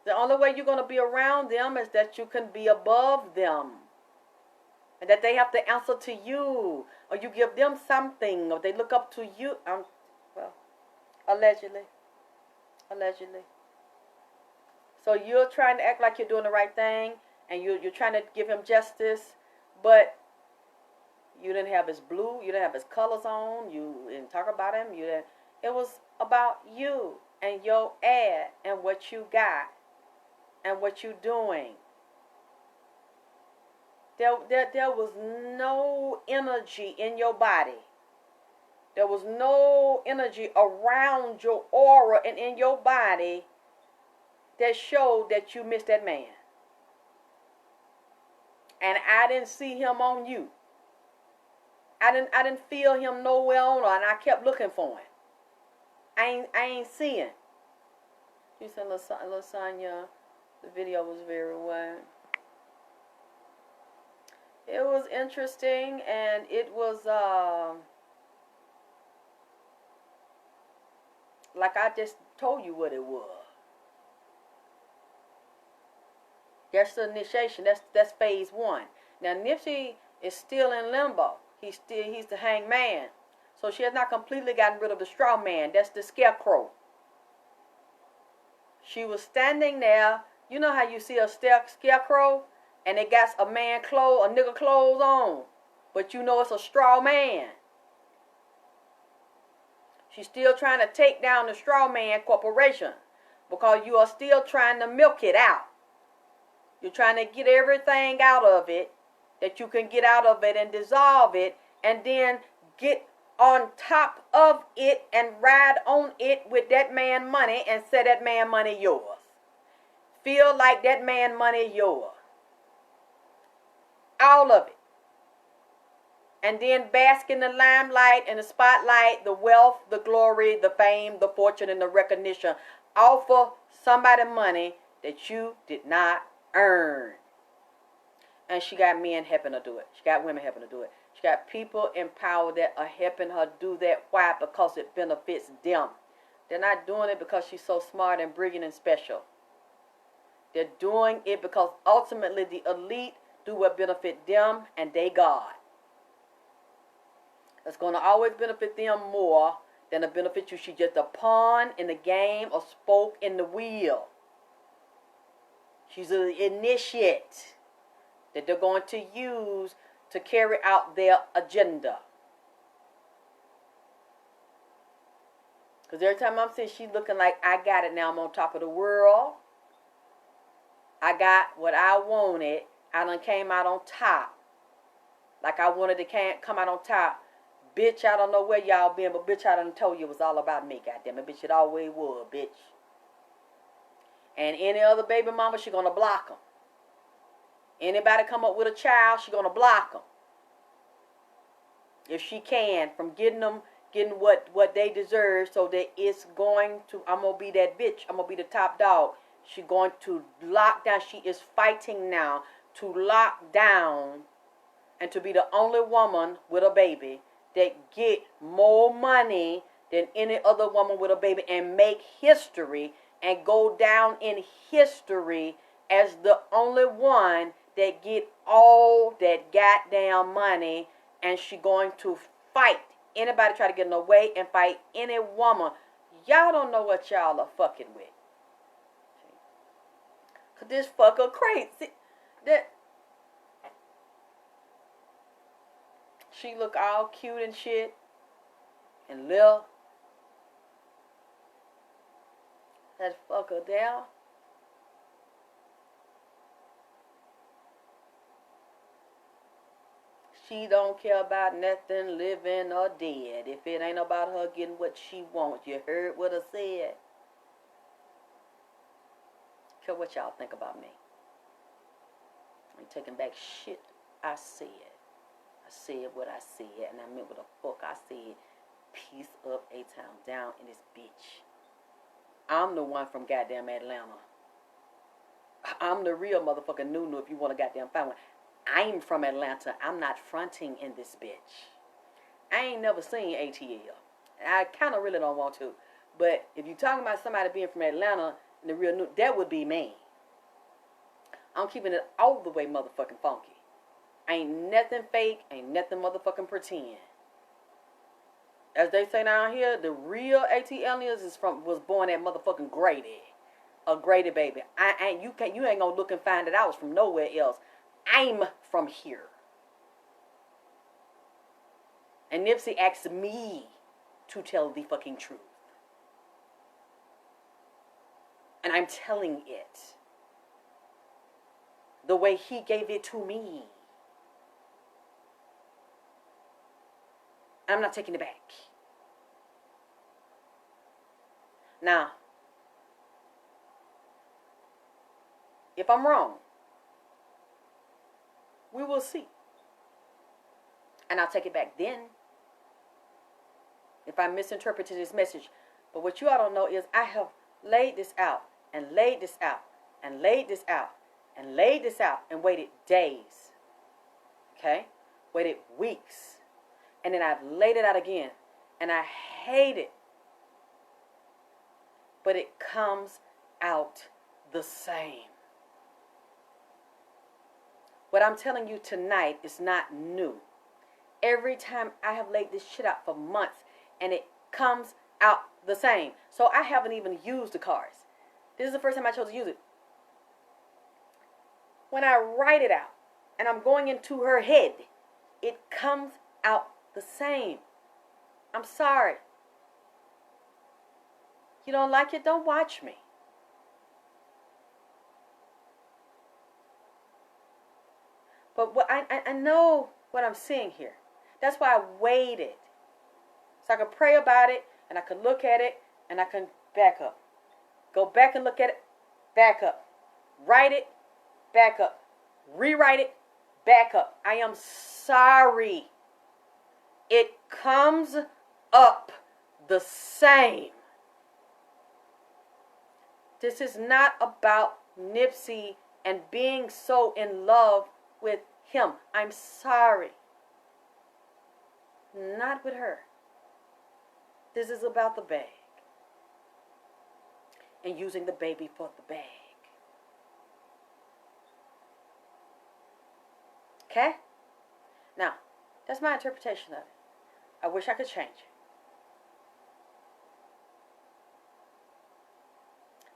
The only way you're going to be around them is that you can be above them. And that they have to answer to you. Or you give them something. Or they look up to you. Well, allegedly. Allegedly. So you're trying to act like you're doing the right thing. And you're trying to give him justice. But you didn't have his blue. You didn't have his colors on. You didn't talk about him. It was about you and your ad and what you got and what you doing. There was no energy in your body. There was no energy around your aura and in your body that showed that you missed that man. And I didn't see him on you. I didn't feel him nowhere on her, and I kept looking for him. I ain't seeing. She said, Lasagna, the video was very wet. It was interesting, and it was like I just told you what it was. That's the initiation. That's phase one. Now Nipsey is still in limbo. He's the hangman. So she has not completely gotten rid of the straw man. That's the scarecrow. She was standing there. You know how you see a scarecrow and it got a man clothes, a nigga clothes on, but you know it's a straw man. She's still trying to take down the straw man corporation because you are still trying to milk it out. You're trying to get everything out of it that you can get out of it and dissolve it, and then get on top of it and ride on it with that man money and say that man money yours. Feel like that man money yours. All of it. And then bask in the limelight and the spotlight, the wealth, the glory, the fame, the fortune, and the recognition. Offer somebody money that you did not earn. And she got men helping her do it. She got women helping her do it. She got people in power that are helping her do that. Why? Because it benefits them. They're not doing it because she's so smart and brilliant and special. They're doing it because ultimately the elite do what benefit them and they God. It's going to always benefit them more than to benefit you. She's just a pawn in the game or spoke in the wheel. She's an initiate that they're going to use to carry out their agenda. Because every time I'm seeing she's looking like, I got it now, I'm on top of the world. I got what I wanted. I done came out on top. Like I wanted to come out on top. Bitch, I don't know where y'all been, but bitch, I done told you it was all about me, goddamn it. Bitch, it always was, bitch. And any other baby mama, she gonna block them. Anybody come up with a child, she gonna block them. If she can, from getting what they deserve, so that it's going to, I'm gonna be that bitch. I'm gonna be the top dog. She going to lock down. She is fighting now to lock down and to be the only woman with a baby that get more money than any other woman with a baby and make history and go down in history as the only one that get all that goddamn money. And she going to fight anybody try to get in the way and fight any woman. Y'all don't know what y'all are fucking with. Cause this fucker crazy. That she look all cute and shit. And Lil. That fucker there. She don't care about nothing living or dead. If it ain't about her getting what she wants. You heard what I said. Care what y'all think about me. I ain't taking back shit I said. I said what I said, and I meant what the fuck I said. Peace up, A-Town down in this bitch. I'm the one from goddamn Atlanta. I'm the real motherfucking Nunu if you want to goddamn find one. I'm from Atlanta. I'm not fronting in this bitch. I ain't never seen ATL. I kind of really don't want to. But if you're talking about somebody being from Atlanta and the real Nunu, that would be me. I'm keeping it all the way motherfucking funky. Ain't nothing fake. Ain't nothing motherfucking pretend. As they say down here, the real ATLians was born at motherfucking Grady. A Grady baby. You ain't gonna look and find that I was from nowhere else. I'm from here. And Nipsey asked me to tell the fucking truth. And I'm telling it the way he gave it to me. I'm not taking it back. Now, if I'm wrong, we will see. And I'll take it back then. If I misinterpreted this message. But what you all don't know is I have laid this out. And laid this out. And laid this out. And laid this out. And waited days. Okay? Waited weeks. And then I've laid it out again. And I hate it. But it comes out the same. What I'm telling you tonight is not new. Every time I have laid this shit out for months. And it comes out the same. So I haven't even used the cards. This is the first time I chose to use it. When I write it out and I'm going into her head, it comes out the same. I'm sorry. You don't like it? Don't watch me. But what I know what I'm seeing here. That's why I waited. So I could pray about it, and I could look at it, and I can back up. Go back and look at it, back up. Write it, back up. Rewrite it, back up. I am sorry. It comes up the same. This is not about Nipsey and being so in love with him. I'm sorry. Not with her. This is about the bag. And using the baby for the bag. Okay? Now, that's my interpretation of it. I wish I could change it.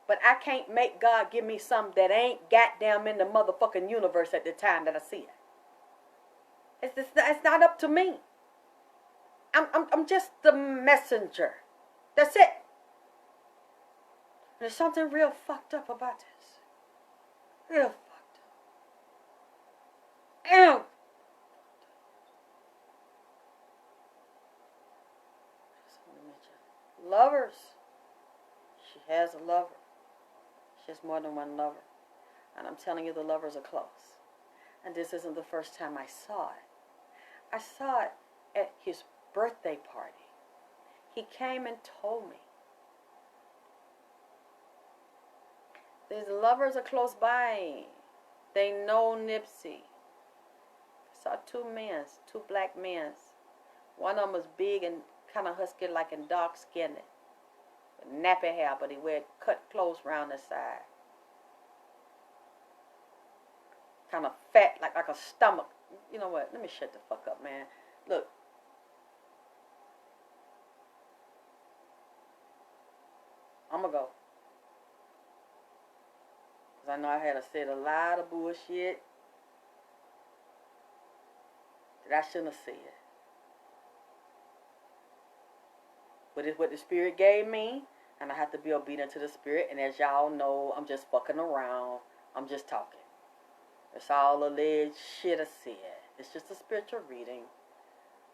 But I can't make God give me something that ain't goddamn in the motherfucking universe at the time that I see it. It's not up to me. I'm just the messenger. That's it. And there's something real fucked up about this. Real fucked up. Ew. Lovers. She has a lover. She has more than one lover. And I'm telling you, the lovers are close. And this isn't the first time I saw it. I saw it at his birthday party. He came and told me. These lovers are close by. They know Nipsey. I saw two black men. One of them was big and kind of husky like and dark skinned. Nappy hair, but he wear cut clothes around the side. Kind of fat, like a stomach. You know what? Let me shut the fuck up, man. Look. I'm going to go. Because I know I had to say a lot of bullshit that I shouldn't have said. But it's what the Spirit gave me, and I have to be obedient to the Spirit. And as y'all know, I'm just fucking around. I'm just talking. It's all alleged shit I said. It's just a spiritual reading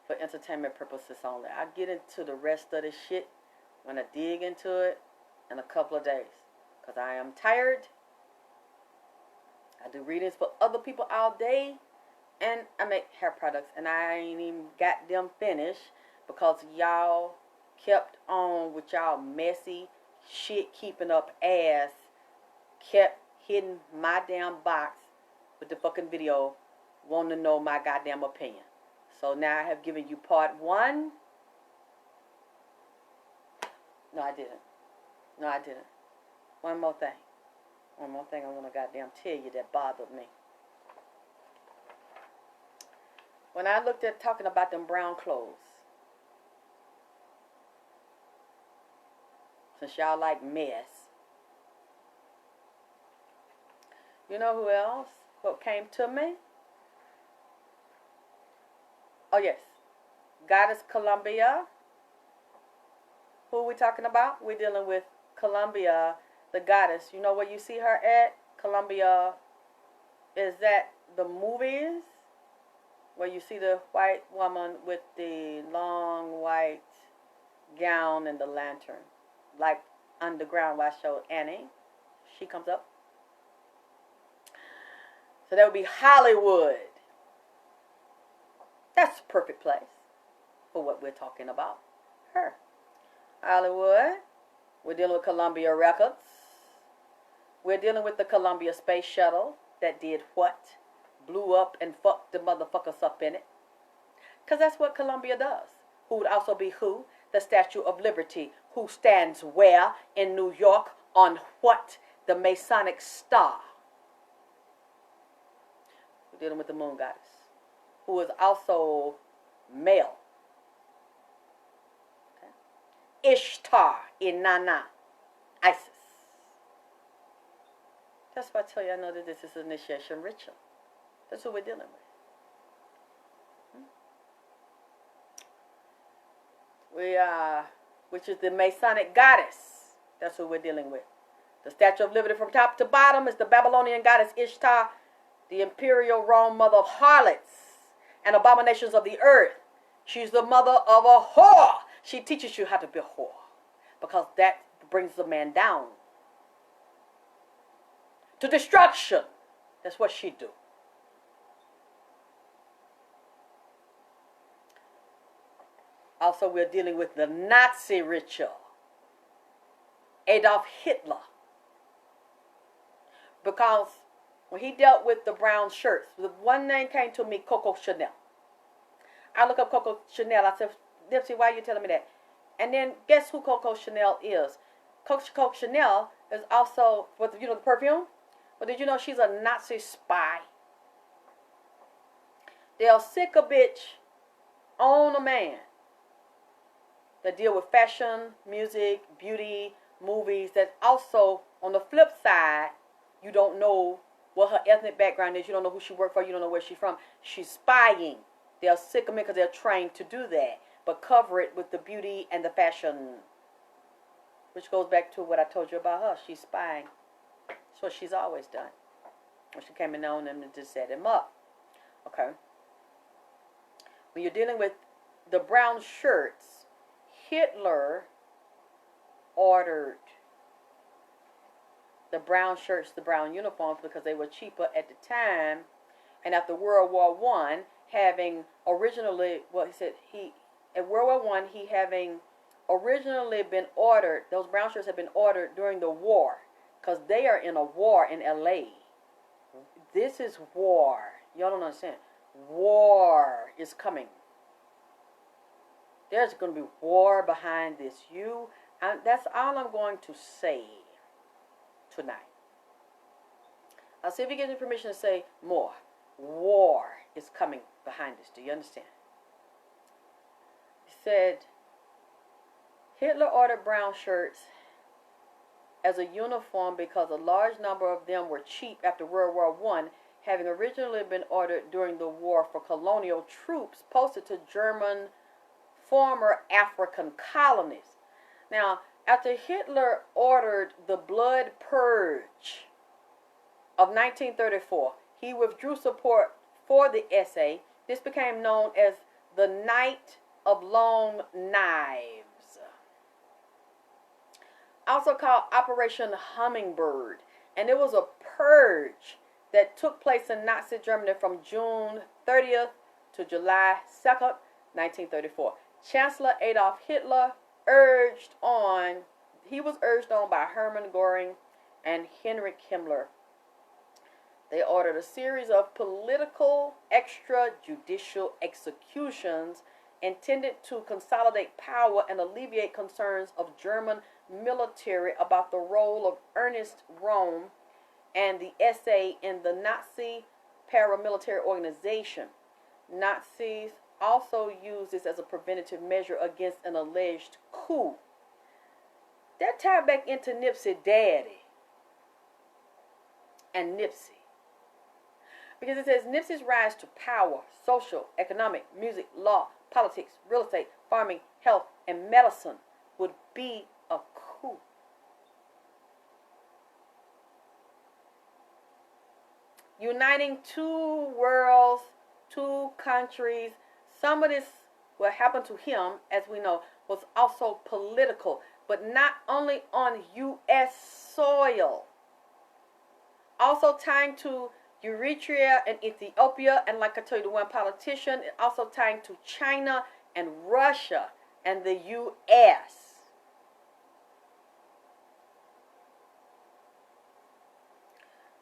for entertainment purposes only. I'll get into the rest of this shit when I dig into it in a couple of days. Because I am tired. I do readings for other people all day. And I make hair products. And I ain't even got them finished because y'all kept on with y'all messy shit keeping up ass. Kept hitting my damn box with the fucking video, wanting to know my goddamn opinion. So now I have given you part 1. No, I didn't. No, I didn't. One more thing. One more thing I want to goddamn tell you that bothered me. When I looked at talking about them brown clothes, since y'all like mess, you know who else? What came to me? Oh, yes. Goddess Columbia. Who are we talking about? We're dealing with Columbia, the goddess. You know where you see her at? Columbia. Is that the movies? Where you see the white woman with the long white gown and the lantern. Like Underground, where I showed Annie. She comes up. So that would be Hollywood. That's the perfect place for what we're talking about. Her. Hollywood. We're dealing with Columbia Records. We're dealing with the Columbia Space Shuttle that did what? Blew up and fucked the motherfuckers up in it. Because that's what Columbia does. Who would also be who? The Statue of Liberty. Who stands where? In New York. On what? The Masonic star. We're dealing with the moon goddess, who is also male. Okay. Ishtar, Inanna, Isis. That's why I tell you I know that this is an initiation ritual. That's what we're dealing with. We are, which is the Masonic goddess. That's what we're dealing with. The Statue of Liberty from top to bottom is the Babylonian goddess Ishtar, the imperial Rome mother of harlots and abominations of the earth. She's the mother of a whore. She teaches you how to be a whore because that brings the man down to destruction. That's what she do. Also, we're dealing with the Nazi ritual. Adolf Hitler. Because when he dealt with the brown shirts, the one name came to me, Coco Chanel. I look up Coco Chanel. I said, Nipsey, why are you telling me that? And then guess who Coco Chanel is? Coco Chanel is also, you know, the perfume? But did you know she's a Nazi spy? They'll sick a bitch on a man that deal with fashion, music, beauty, movies. That also, on the flip side, you don't know what her ethnic background is. You don't know who she worked for. You don't know where she's from. She's spying. They'll sick them in because they're trained to do that. But cover it with the beauty and the fashion. Which goes back to what I told you about her. She's spying. That's what she's always done. When she came in on them and just set him up. Okay. When you're dealing with the brown shirts, Hitler ordered the brown shirts, the brown uniforms, because they were cheaper at the time. And after World War I, having originally, well, he said at World War I, he having originally been ordered, those brown shirts had been ordered during the war, because they are in a war in LA. This is war. Y'all don't understand. War is coming. There's going to be war behind this. That's all I'm going to say tonight. I'll see if he gives me permission to say more. War is coming behind this. Do you understand? He said, Hitler ordered brown shirts as a uniform because a large number of them were cheap after World War I, having originally been ordered during the war for colonial troops posted to German former African colonies. Now, after Hitler ordered the blood purge of 1934, he withdrew support for the SA. This became known as the Night of Long Knives, also called Operation Hummingbird. And it was a purge that took place in Nazi Germany from June 30th to July 2nd, 1934. Chancellor Adolf Hitler was urged on by Hermann Göring and Heinrich Himmler. They ordered a series of political extrajudicial executions intended to consolidate power and alleviate concerns of German military about the role of Ernest Röhm and the SA in the Nazi paramilitary organization. Nazis also used this as a preventative measure against an alleged coup. That tied back into Nipsey Daddy and Nipsey. Because it says Nipsey's rise to power, social, economic, music, law, politics, real estate, farming, health, and medicine would be a coup. Uniting two worlds, two countries. Some of this, what happened to him, as we know, was also political, but not only on U.S. soil. Also tying to Eritrea and Ethiopia, and like I told you, the one politician, also tying to China and Russia and the U.S.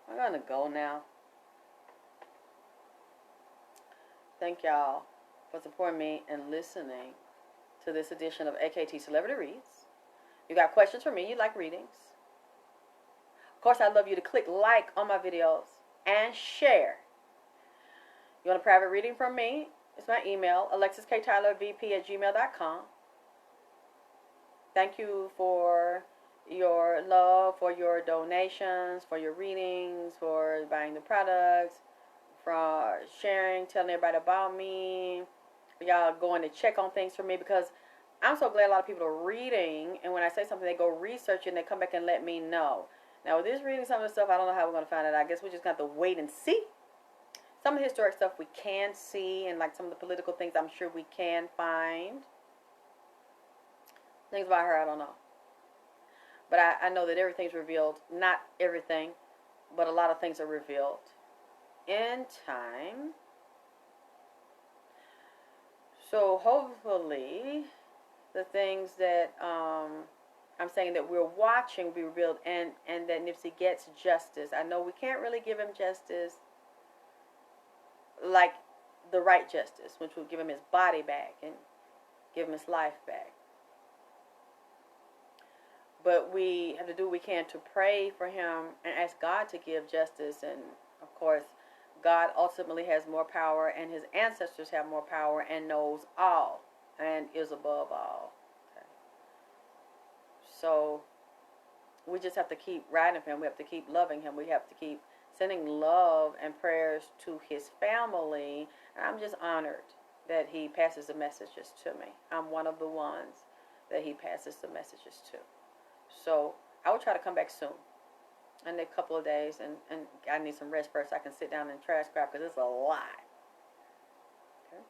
I'm going to go now. Thank y'all for supporting me and listening to this edition of AKT Celebrity Reads. You got questions for me? You like readings? Of course, I'd love you to click like on my videos and share. You want a private reading from me? It's my email, ALEXYSSKTYLORVP@gmail.com. Thank you for your love, for your donations, for your readings, for buying the products, for sharing, telling everybody about me, for y'all going to check on things for me, because I'm so glad a lot of people are reading, and when I say something, they go research it and they come back and let me know. Now, with this reading, some of the stuff, I don't know how we're going to find it. I guess we just got to wait and see. Some of the historic stuff we can see, and like some of the political things, I'm sure we can find. Things about her, I don't know. But I know that everything's revealed. Not everything, but a lot of things are revealed in time. So hopefully the things that I'm saying that we're watching be revealed, and that Nipsey gets justice. I know we can't really give him justice like the right justice, which would give him his body back and give him his life back. But we have to do what we can to pray for him and ask God to give justice. And, of course, God ultimately has more power, and his ancestors have more power, and knows all and is above all. Okay. So we just have to keep riding for him. We have to keep loving him. We have to keep sending love and prayers to his family. And I'm just honored that he passes the messages to me. I'm one of the ones that he passes the messages to. So I will try to come back soon, in a couple of days, and I need some rest first so I can sit down and trash crap, because it's a lot. Okay.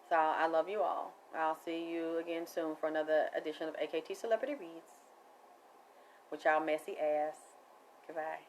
So I love you all. I'll see you again soon for another edition of AKT Celebrity Reads with y'all messy ass. Goodbye.